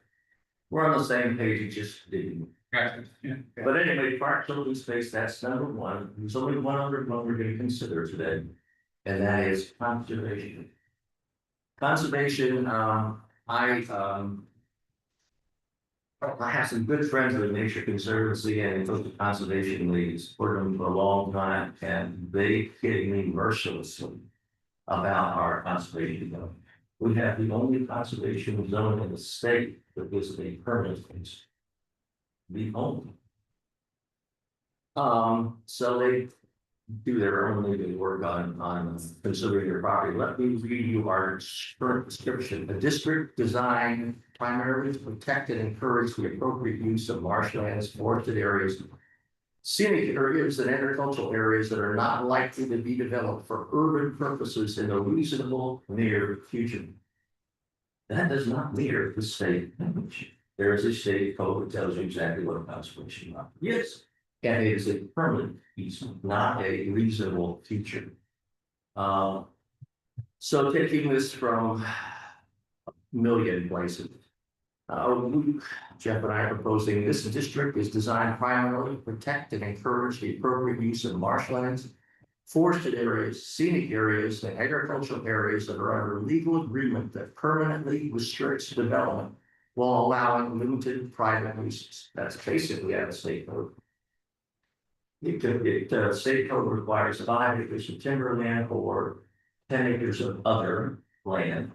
We're on the same page, it just didn't. Gotcha, yeah. But anyway, parks open space, that's number one. There's only one other one we're gonna consider today. And that is conservation. Conservation, I have some good friends with Nature Conservancy and the conservation leagues, worked them for a long time, and they hit me mercilessly about our conservation zone. We have the only conservation zone in the state that is a permanent place. The only. So they do their own legal work on considering your property. Let me read you our current description. A district designed primarily to protect and encourage the appropriate use of marshlands, forested areas, scenic areas, and agricultural areas that are not likely to be developed for urban purposes in the reasonable near future. That does not mirror the state. There is a state code that tells you exactly what a conservation property is. And it is a permanent easement, not a reasonable feature. So taking this from a million places. Jeff and I are proposing this district is designed primarily to protect and encourage the appropriate use of marshlands, forested areas, scenic areas, and agricultural areas that are under legal agreement that permanently restricts development while allowing limited private uses. That's basically out of state code. State code requires 5 acres of timberland or 10 acres of other land.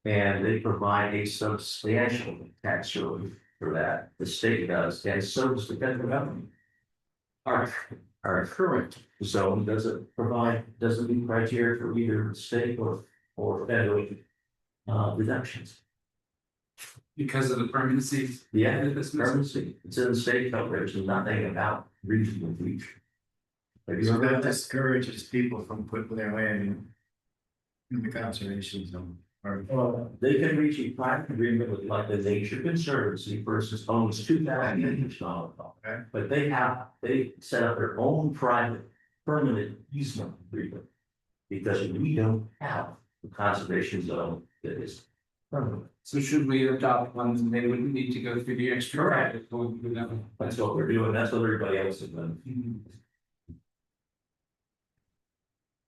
And they provide a substantial tax relief for that. The state does, and so does the federal government. Our current zone doesn't meet criteria for either state or federal deductions. Because of the permanency. Yeah, it's permanency. It's in the state code. There's nothing about regional feature. So that discourages people from putting their land in the conservation zone. Well, they can reach a private agreement with like the Nature Conservancy versus owns 2,000 acres on it. Okay. But they set up their own private permanent easement agreement. Because we don't have a conservation zone that is permanent. So should we adopt ones and they wouldn't need to go through the extra? Correct. Right. That's what we're doing. That's what everybody else is doing.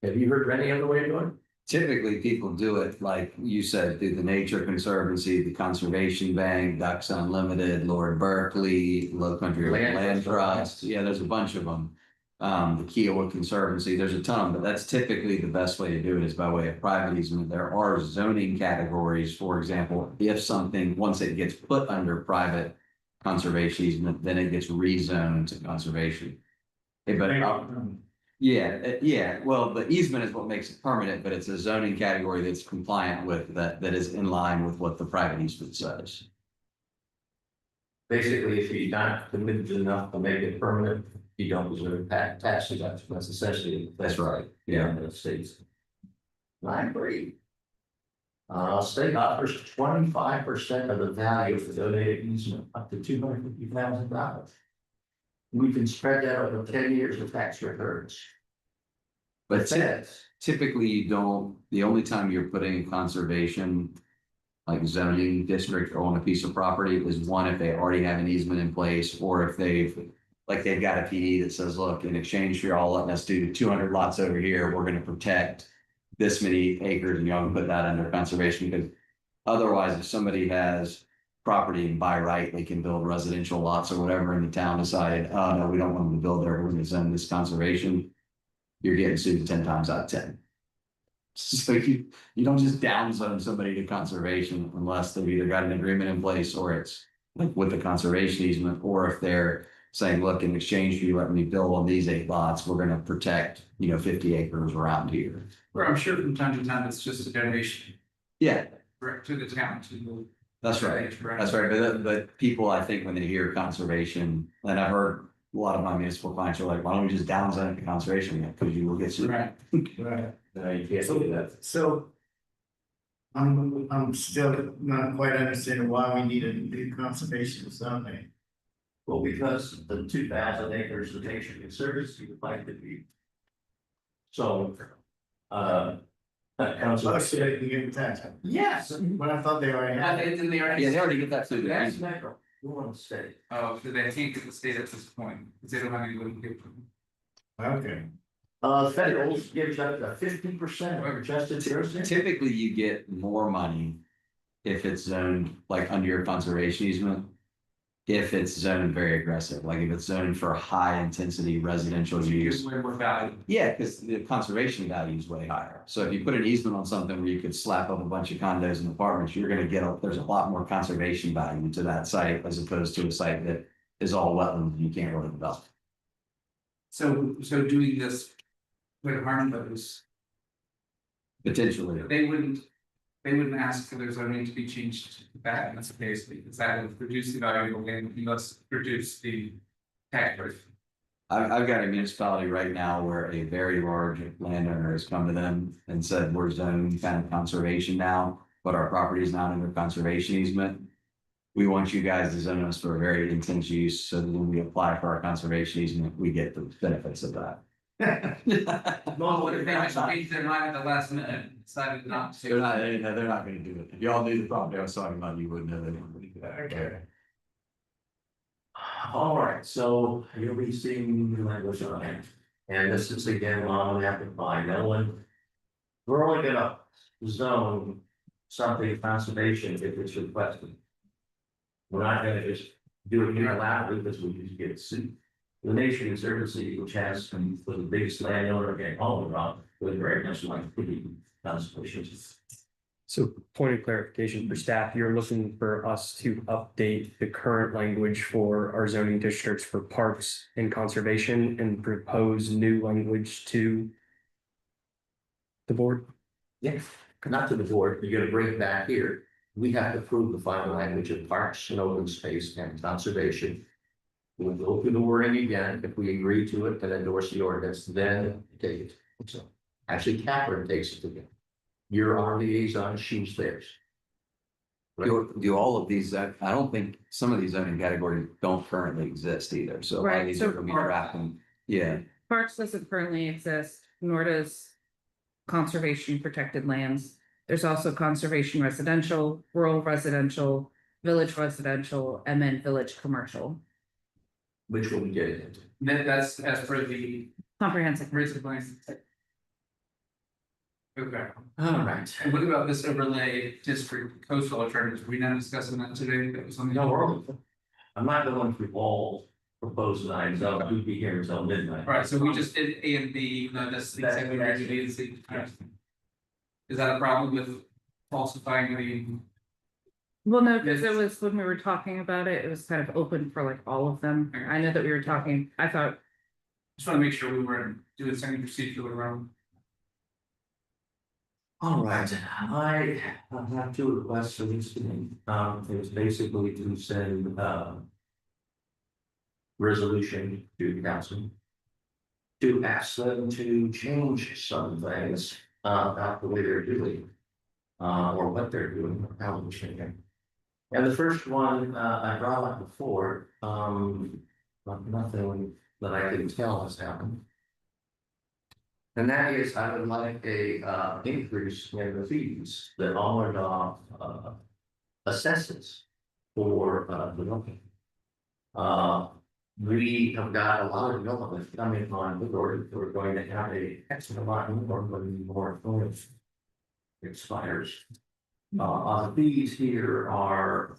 Have you heard of any other way of doing it? Typically, people do it, like you said, through the Nature Conservancy, the Conservation Bank, Ducks Unlimited, Lord Berkeley, Low Country Land Trust. Yeah, there's a bunch of them. The Kiowa Conservancy, there's a ton, but that's typically the best way to do it is by way of private easement. There are zoning categories, for example, if something, once it gets put under private conservation easement, then it gets rezoned to conservation. Yeah, well, the easement is what makes it permanent, but it's a zoning category that's compliant with that is in line with what the private easement says. Basically, if you're not committed enough to make it permanent, you don't deserve tax deduction. That's essentially. That's right. Yeah, in the states. I agree. State offers 25% of the value of the donated easement, up to $250,000. We can spread that over 10 years of tax returns. But typically you don't, the only time you're putting conservation, like zoning district on a piece of property is one, if they already have an easement in place, or if they've got a PD that says, look, in exchange for y'all letting us do 200 lots over here, we're gonna protect this many acres and y'all can put that under conservation, because otherwise, if somebody has property and by right, they can build residential lots or whatever, and the town decided, oh, no, we don't want them to build there, we're gonna zone this conservation. You're getting sued 10 times out of 10. So you don't just down zone somebody to conservation unless they've either got an agreement in place or it's like with the conservation easement, or if they're saying, look, in exchange for you letting me build on these 8 lots, we're gonna protect, 50 acres around here. Or I'm sure from time to time, it's just a donation. Yeah, Correct, to the town to. that's right. That's right. But people, I think when they hear conservation, and I've heard a lot of my municipal clients are like, why don't we just down zone it to conservation? Because you will get sued. Right. Right. No, you can't do that. So. I'm still not quite understanding why we need a new conservation zoning. Well, because the 2,000 acres of Nature Conservancy would like to be. So, council. Oh, so they can get the tax. Yes. But I thought they already had. Didn't they already? Yeah, they already get that through the That's easement. macro. We want to stay. Oh, so they can't get the state at this point, because they don't have any way to get them. Okay. Federals gives up to 50% of adjusted gross income. Typically, you get more money if it's zoned like under your conservation easement. If it's zoned very aggressive, like if it's zoned for high intensity residential use. Where we're valued. Yeah, because the conservation value is way higher. So if you put an easement on something where you could slap up a bunch of condos and apartments, you're gonna get, there's a lot more conservation value to that site as opposed to a site that is all wetland and you can't really develop. So doing this would harm those, Potentially. they wouldn't ask for their zoning to be changed back, that's basically, because that would reduce the value of the land, you must reduce the tax rate. I've got a municipality right now where a very large landowner has come to them and said, we're zoned kind of conservation now, but our property is not under conservation easement. We want you guys to zone us for a very intense use, so that when we apply for our conservation easement, we get the benefits of that. Well, what if they just changed their mind at the last minute, and decided not to? They're not gonna do it. If y'all knew the property I was talking about, you wouldn't know they were gonna do that. Okay. All right, so you'll be seeing new language on it. And this is again on amplified, no one. We're only gonna zone something conservation if it's requested. We're not gonna just do it unilaterally because we just get sued. The Nation Conservancy, which has for the biggest landowner in all around, would very much like to be conservation. So point of clarification for staff, you're looking for us to update the current language for our zoning districts for parks and conservation and propose new language to the board? Yeah, not to the board, you're gonna bring it back here. We have to approve the final language of parks and open space and conservation. We'll go through the wording again. If we agree to it and endorse the ordinance, then take it. So actually, Catherine takes it again. You're our liaison, she's theirs. Right? Do all of these, I don't think some of these zoning categories don't currently exist either, so a lot of Right, these so- are gonna be drafting, yeah. Parks doesn't currently exist, nor does conservation protected lands. There's also conservation residential, rural residential, village residential, and then village commercial. Which we'll be getting into. That's as per the Comprehensive. comprehensive plan. Okay, All right. and what about this overlay district coastal alternatives, we not discussing that today, that was on the. No, I'm not going through all proposed lines, I'll be here until midnight. Alright, so we just did A and B, no, that's the That's- second reading, B and C. Is that a problem with falsifying the? Well, no, because it Yes. was when we were talking about it, it was kind of open for like all of them. I know that we were talking, I thought, Just wanna make sure we weren't doing the same procedure around. All right, I have two requests for this evening. It was basically to send, resolution to the council. To ask them to change some things, about the way they're doing. Or what they're doing, or how they're changing. And the first one, I brought up before, but nothing that I can tell has happened. And that is, I would like a increase in the fees that Almond assesses for development. We have got a lot of development coming on the board, we're going to have a excellent lot more, authority expires. The fees here are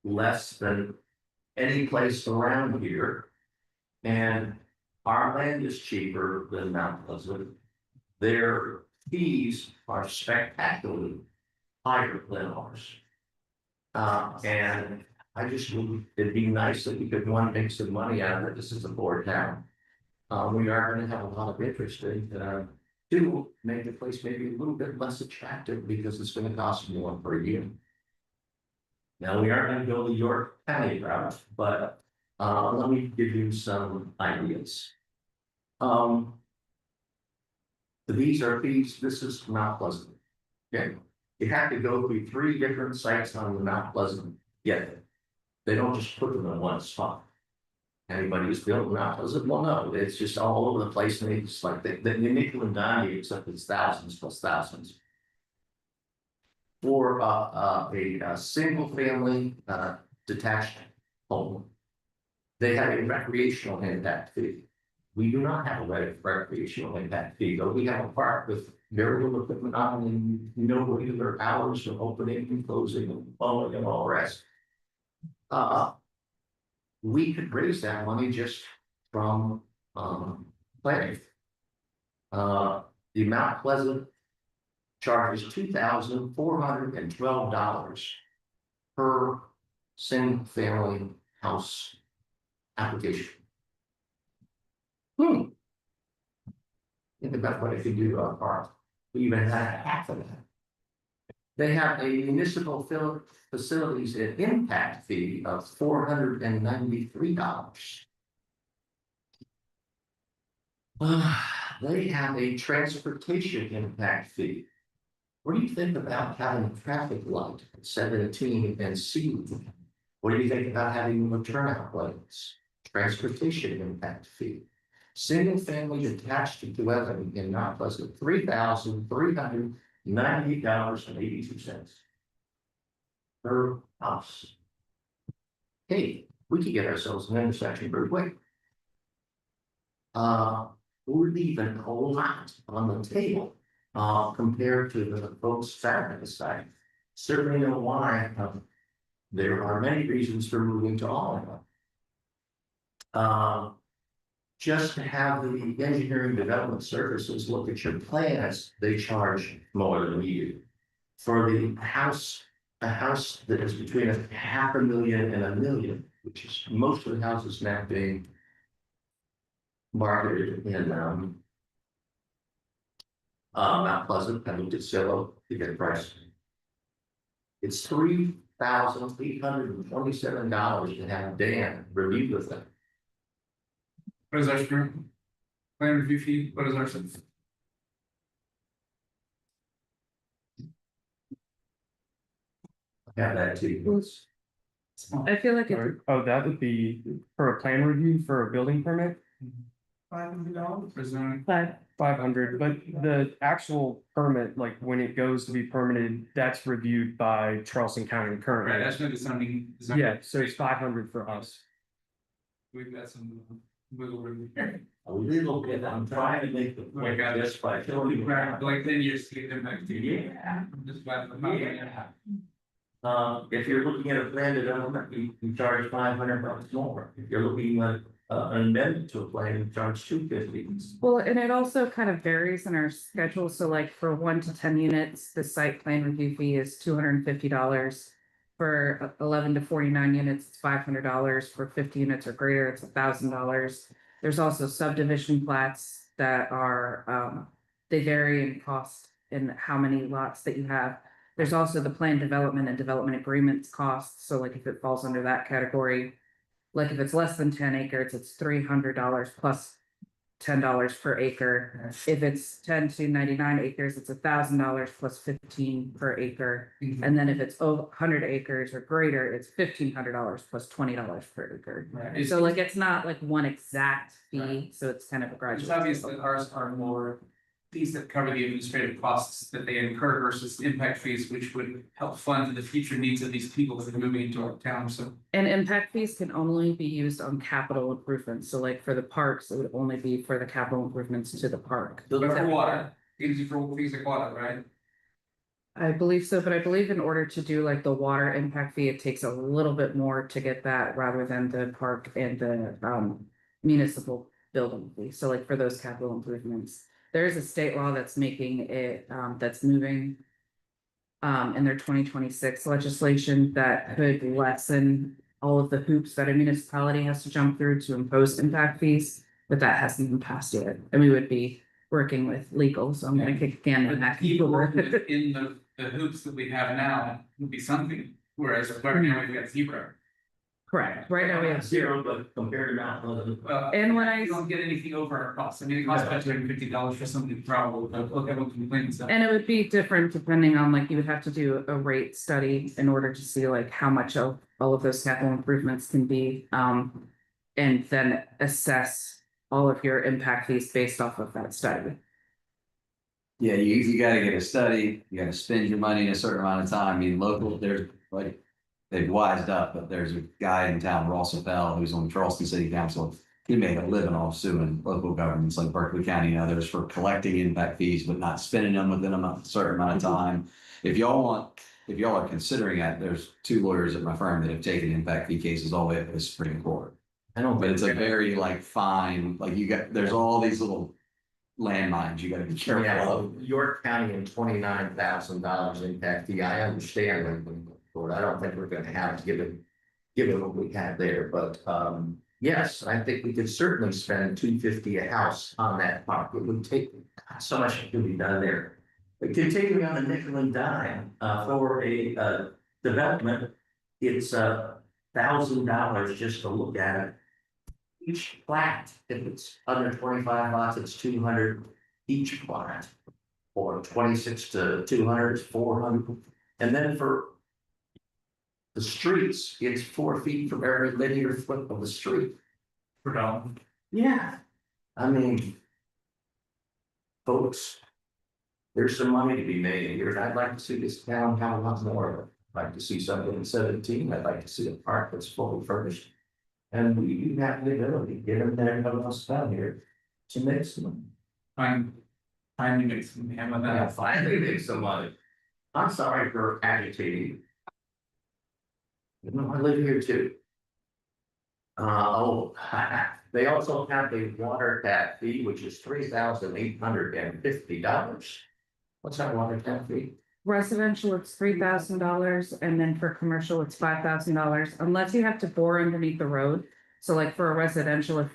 less than any place around here. And our land is cheaper than Mount Pleasant. Their fees are spectacularly higher than ours. And I just, it'd be nice if we could, one, make some money out of it. This is a board town. We are gonna have a lot of interest in, two, make the place maybe a little bit less attractive because it's gonna cost more per year. Now, we aren't gonna go the York County route, but let me give you some ideas. These are fees, this is Mount Pleasant. Okay, you have to go through 3 different sites on the Mount Pleasant, yet they don't just put them in one spot. Anybody who's built Mount Pleasant will know, it's just all over the place, and it's like the nickel and dime you, except it's thousands plus thousands. For a single family detached home, they have a recreational impact fee. We do not have a recreational impact fee, though we have a park with very little equipment on and no regular hours of opening and closing and following and all the rest. We could raise that money just from, planning. The Mount Pleasant charges $2,412 per single family house application. Think about what it could do to our park. We even had half of that. They have a municipal facilities and impact fee of $493. They have a transportation impact fee. What do you think about having a traffic light at 17 and C? What do you think about having no turnout lights? Transportation impact fee. Single family detached dwelling in Mount Pleasant, $3,398.82 per house. Hey, we could get ourselves an intersection very quick. We're leaving a lot on the table compared to the folks sat the side. Certainly know why. There are many reasons for moving to all of them. Just to have the engineering development services look at your plans, they charge more than we do. For the house, a house that is between $500,000 and $1 million, which is most of the houses now being marketed in Mount Pleasant. I looked at Zillow to get a price. It's $3,827 to have Dan review with them. What is our plan review fee? What is our sense? Have that too. I feel like it, Oh, that would be for a plan review for a building permit, $500. For zoning? but 500, but the actual permit, like when it goes to be permitted, that's reviewed by Charleston County Right, currently. that's not the zoning. Yeah, so it's 500 for us. We've got some wiggle room here. A little bit, I'm trying to make the point just by showing you. Like then years to get them back to you. Yeah. Just about the. Yeah. If you're looking at a plan development, you charge $500 more. If you're looking at an amendment to a plan, you charge $250. well, and it also kind of varies in our schedule. So like for 1 to 10 units, the site plan review fee is $250. For 11 to 49 units, it's $500. For 50 units or greater, it's $1,000. There's also subdivision plats that are, they vary in cost and how many lots that you have. There's also the plan development and development agreements costs. So like if it falls under that category, like if it's less than 10 acres, it's $300 plus $10 per acre. If it's 10 to 99 acres, it's $1,000 plus 15 per acre. And then if it's over 100 acres or greater, it's $1,500 plus $20 per acre. Right. So like it's not like one exact fee, Right. so it's kind of a gradual. It's obvious that ours are more fees that cover the administrative costs that they incur versus impact fees, which would help fund the future needs of these people that are moving into our town, so. And impact fees can only be used on capital improvements. So like for the parks, it would only be for the capital improvements to the park. But for water, these are for fees like water, right? I believe so, but I believe in order to do like the water impact fee, it takes a little bit more to get that rather than the park and the municipal building fee. So like for those capital improvements, there is a state law that's making it that's moving in their 2026 legislation that could lessen all of the hoops that a municipality has to jump through to impose impact fees, but that hasn't been passed yet. And we would be working with legal, so I'm gonna kick again But in that. people working within the hoops that we have now would be something, whereas right now we've got zero. Correct, right now we have zero. Zero, but compared to Mount Pleasant. And when I- We don't get anything over our costs, I mean, it costs about $250 for something to travel, look at what complaints. And it would be different depending on like, you would have to do a rate study in order to see like how much of all of those capital improvements can be. And then assess all of your impact fees based off of that study. Yeah, you gotta get a study, you gotta spend your money in a certain amount of time, I mean, local, there's like. They've wised up, but there's a guy in town, Ross Appel, who's on the Charleston City Council. he made a living off suing local governments like Berkeley County and others for collecting impact fees, but not spending them within a certain amount of time. If y'all are considering that, there's 2 lawyers at my firm that have taken impact fee cases all the way up to the Supreme Court. I don't, But it's a very like fine, like there's all these little landmines you gotta be yeah, careful well, of. York County and $29,000 impact fee, I understand. Lord, I don't think we're gonna have to given what we had there, but, yes, I think we could certainly spend $250 a house on that park. It would take, so much to be done there. But continuing on the nickel and dime, for a, development, it's $1,000 just to look at it. Each plat, if it's under 25 lots, it's 200 each plat. Or 26 to 200 is 400, and then for the streets, it's 4 feet from every linear foot of the street. Yeah, I mean. Folks. There's some money to be made here, I'd like to see this town have a lot more of it. I'd like to see something in 17, I'd like to see a park that's fully furnished. And we do have the ability, to get them there, and else down here, to make some. Finally make some hammer Yeah, that. finally make some money. I'm sorry for agitating. You know, I live here too. They also have a water tap fee, which is $3,850. What's that water tap fee? Residential, it's $3,000, and then for commercial, it's $5,000, unless you have to bore underneath the road. So like for a residential, if,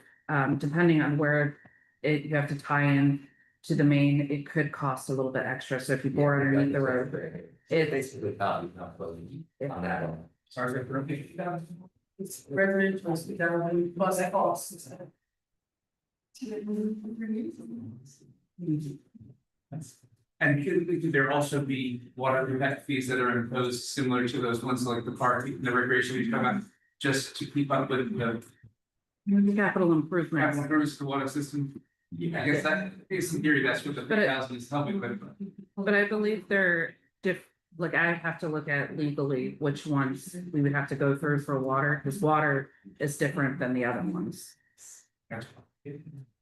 depending on where you have to tie in to the main, it could cost a little bit extra, so if you bore underneath the road. It's basically probably not closing on that one. Sorry for repeating that. It's residential, plus that costs. And could there also be water impact fees that are imposed similar to those ones like the park, the recreation we talk about, just to keep up with the Capital improvements. improvements to the water system? I guess that is in theory, that's what the But it- 3,000 is helping with. But I believe they're like, I have to look at legally which ones we would have to go through for water, because water is different than the other ones.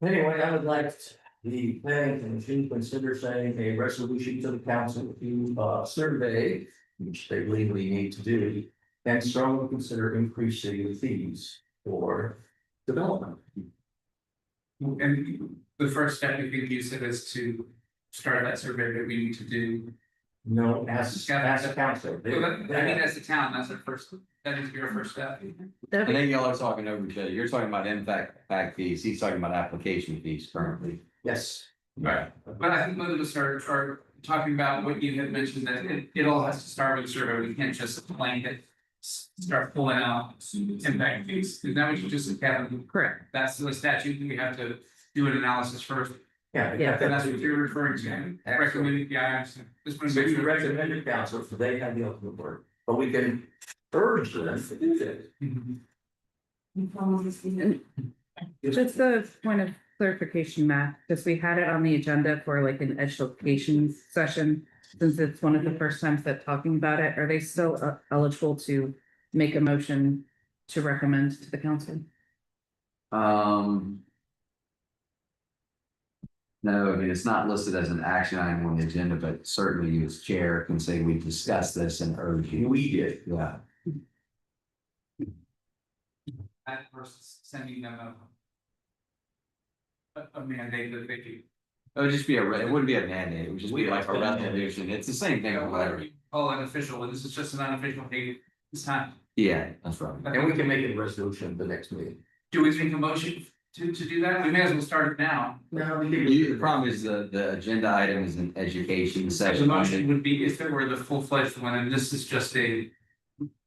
Anyway, I would like the planning commission to consider sending a resolution to the council to survey, which they legally need to do, and strongly consider increasing the fees for development. And the first step, I think you said, is to start that survey that we need to do. No, as a council. Well, I mean, as a town, that's our first, that needs to be our first step. I think y'all are talking over each other. You're talking about impact fees. He's talking about application fees currently. Yes. Right, but I think both of us are talking about what you had mentioned, that it all has to start with a survey. We can't just blanket start pulling out impact fees. Is that what you just said, Kevin? Correct. That's the statute. We have to do an analysis first. Yeah. Yeah. And that's what you're referring to. Recommending, yeah, I understand. Just want to So make we sure. recommend the council, so they have the ultimate word, but we can urge them to do that. Just a point of clarification, Matt, because we had it on the agenda for like an education session. Since it's one of the first times that talking about it, are they still eligible to make a motion to recommend to the council? No, I mean, it's not listed as an action item on the agenda, but certainly you as chair can say we discussed this and urge you. We did. Yeah. That versus sending them a mandate that they do. It would just be it wouldn't be a mandate. It would just be like a resolution. It's the same thing or whatever. you call it official, and this is just an unofficial date this time. Yeah, that's right. And we can make a resolution at the next meeting. Do we make a motion to do that? We may as well start it now. No, we The problem is the agenda item is an education The session. motion would be if it were the full-fledged one, and this is just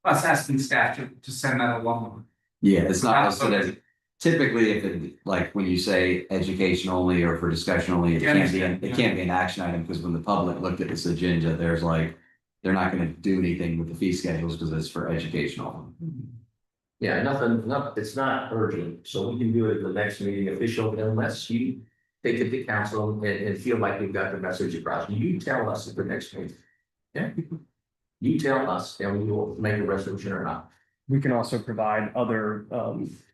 us asking staff to send that along. Yeah, it's not listed as, typically if it, like, when you say education only or for discussion only, it Yeah, I can't be, understand, it can't be an action item, because when the public looked at this agenda, there's like. They're not gonna do anything with the fee schedules because it's for educational. Yeah, it's not urgent, so we can do it at the next meeting official unless you take it to council and feel like we've got the message across. You tell us at the next meeting. Yeah. You tell us and we will make a resolution or not. we can also provide other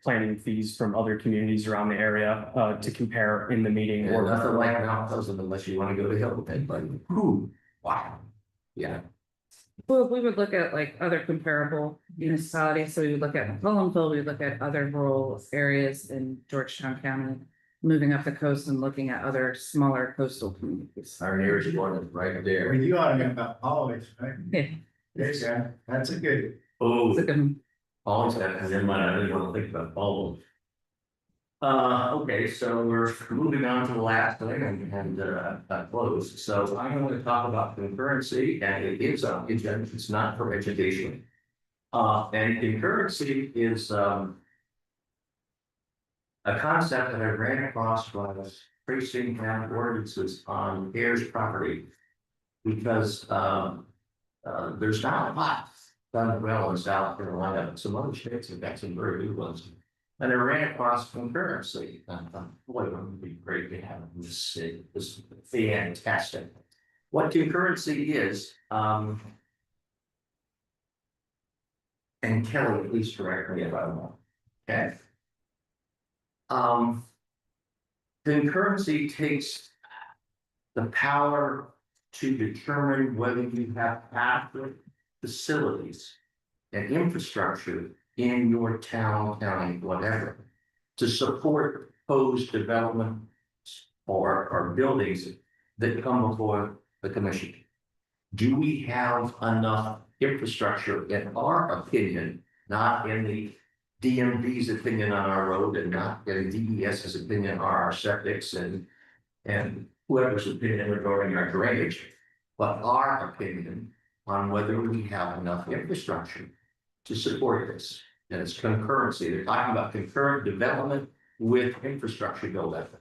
planning fees from other communities around the area to compare in the meeting. Or Or nothing like Mount Pleasant unless you wanna go to Hilton, but who, wow. Yeah, Well, we would look at like other comparable municipalities, so we would look at Collinsville, we would look at other rural areas in Georgetown County. Moving up the coast and looking at other smaller coastal communities. our nearest one is right I there. mean, you ought to know about always, right? Yeah, Yes, yeah, that's a good. Oh. it's a good one. Always have, never mind, I didn't want to think about all of them. Okay, so we're moving on to the last thing and close. So I'm going to talk about concurrency, and it is on the agenda, it's not for education. And concurrency is a concept that I ran across when I was tracing down ordinances on heirs property. Because there's not a lot done well in South Carolina, some other states have got some very good ones. And I ran across concurrency, and I thought, boy, it would be great to have this city, this is fantastic. What concurrency is, and Kelly, please correct me if I'm wrong, okay? Concurrency takes the power to determine whether you have adequate facilities and infrastructure in your town, county, whatever, to support proposed development or buildings that come before the commission. Do we have enough infrastructure, in our opinion, not in the DMV's opinion on our road, and not in DES's opinion on our septics and whoever's opinion regarding our drainage, but our opinion on whether we have enough infrastructure to support this. And it's concurrency. They're talking about concurrent development with infrastructure build up.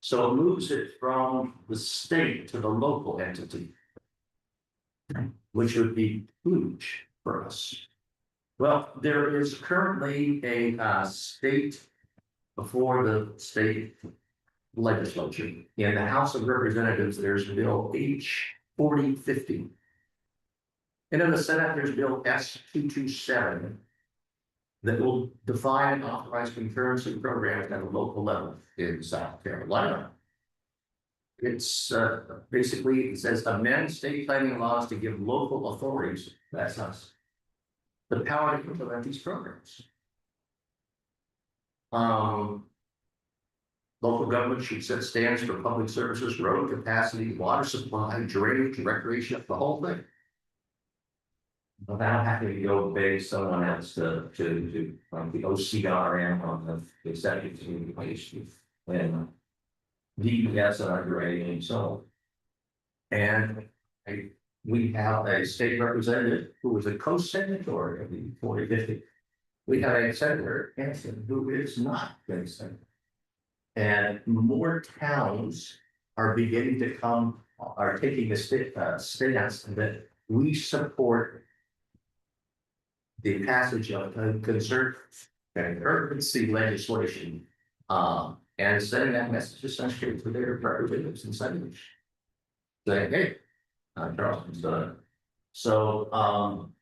So it moves it from the state to the local entity, which would be huge for us. Well, there is currently a state before the state legislature. In the House of Representatives, there's Bill H 4050. And in the Senate, there's Bill S 227 that will define and authorize concurrency programs at a local level in South Carolina. It's basically, it says amend state planning laws to give local authorities, that's us, the power to implement these programs. Local government should set standards for public services, road capacity, water supply, drainage, recreation, the whole thing. Without having to go pay someone else to like the OCRM on the executive communication and DES on our drainage and so on. And we have a state representative who was a co-signatory of the 4050. We have a senator, Hanson, who is not a senator. And more towns are beginning to are taking a stance that we support the passage of urgency legislation, and sending that message essentially to their representatives and senators. Saying, hey, Charleston's done it. So,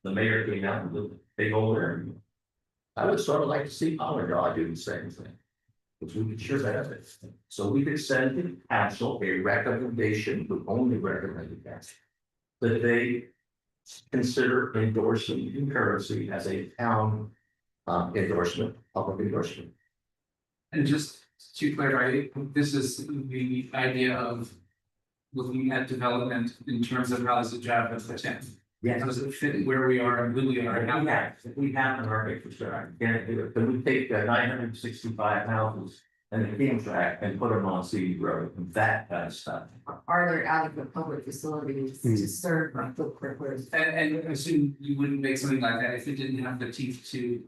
the mayor came out with a big old area. I would sort of like to see Pollard do the same thing. Which we could sure have it. So we could send the council a recommendation, the only recommended council, that they consider endorsing concurrency as a town endorsement, public endorsement. And just to clarify, this is the idea of looking at development in terms of how does it job as the town. Yes. Does it fit where we are and who we are now? If we have the market for sure, can we take 965 houses and the King tract and put them on CD Road and that kind of stuff? Are there adequate public facilities to serve my footprint? And I assume you wouldn't make something like that if it didn't have the teeth to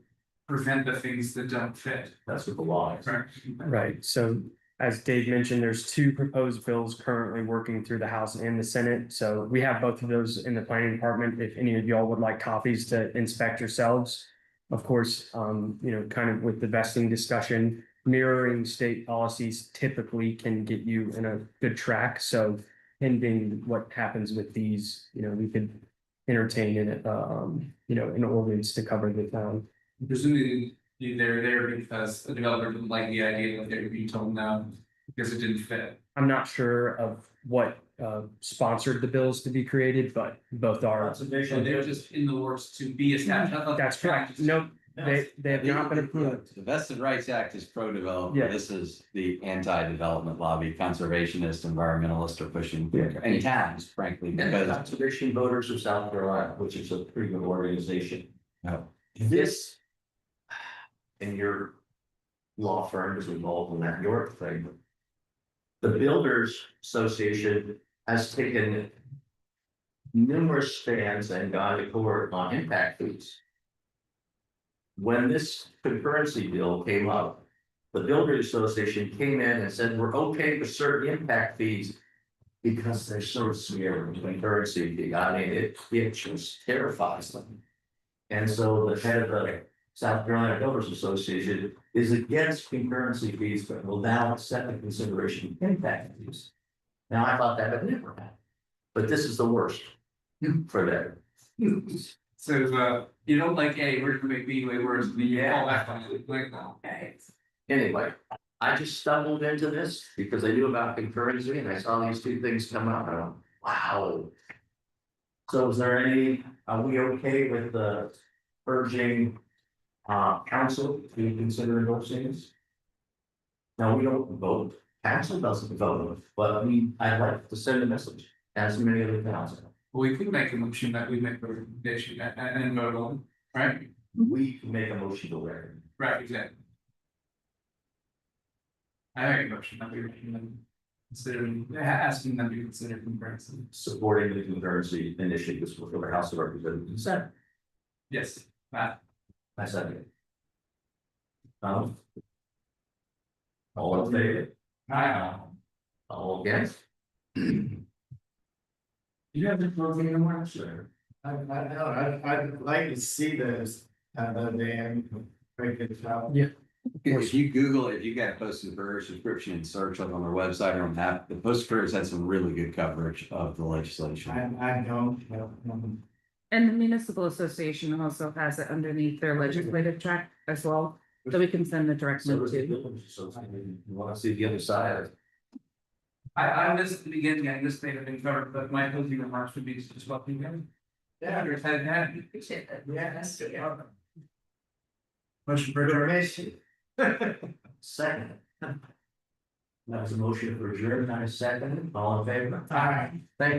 prevent the things that don't fit. That's what the law is. Right. Right, so as Dave mentioned, there's two proposed bills currently working through the House and the Senate. So we have both of those in the planning department. If any of y'all would like copies to inspect yourselves. Of course, kind of with the vesting discussion, mirroring state policies typically can get you in a good track. So pending what happens with these, we could entertain it, an ordinance to cover the town. Presumably, they're there because the developer didn't like the idea that they were being told no, because it didn't fit. I'm not sure of what sponsored the bills to be created, but both are. So they're just in the works to be established. I thought That's correct. Nope, they have not been approved. The Vested Rights Act is pro-development. Yeah. This is the anti-development lobby, conservationist, environmentalist are pushing, Yeah. and towns, frankly, And because. Conservation Voters of South Carolina, which is a pretty good organization. Yeah. This. And your law firm is involved in that York thing. The Builders Association has taken numerous stands and gone to court on impact fees. When this concurrency bill came up, the Builders Association came in and said, we're okay with certain impact fees because they're so scared of concurrency fee. I mean, it just terrifies them. And so the head of the South Carolina Builders Association is against concurrency fees, but will now accept the consideration of impact fees. Now, I thought that would never happen, but this is the worst for them. So, you don't like A, we're gonna make B way worse, then you fall back on it, like, no. Anyway, I just stumbled into this because I knew about concurrency and I saw these two things come up and I'm, wow. So is there any, are we okay with the urging council to consider those things? No, we don't vote, council doesn't vote, but I'd like to send a message, as many other towns. Well, we could make a motion that we make a recommendation and vote on, right? We can make a motion to where, Right, exactly. I make a motion that we recommend considering, asking them to consider concurrency. supporting the concurrency initiatives for the House of Representatives. Yes, Matt. I second it. All in favor? All against? You have the closing remarks, sir. I'd like to see this, then break it out. Yeah. If you Google it, you got Postal Courier subscription and search them on their website or on that, the Postal Courier's had some really good coverage of the legislation. I don't. And the municipal association also has it underneath their legislative track as well, so we can send the direct So link does the to. village association. You wanna see the other side? I missed at the beginning, and this may have been covered, but my closing remarks would be just welcoming them. Yeah, there's had, Appreciate that. Yeah, that's good. motion for adjournment. Second. That was a motion for adjournment, and a second, all in favor? All right. Thank you.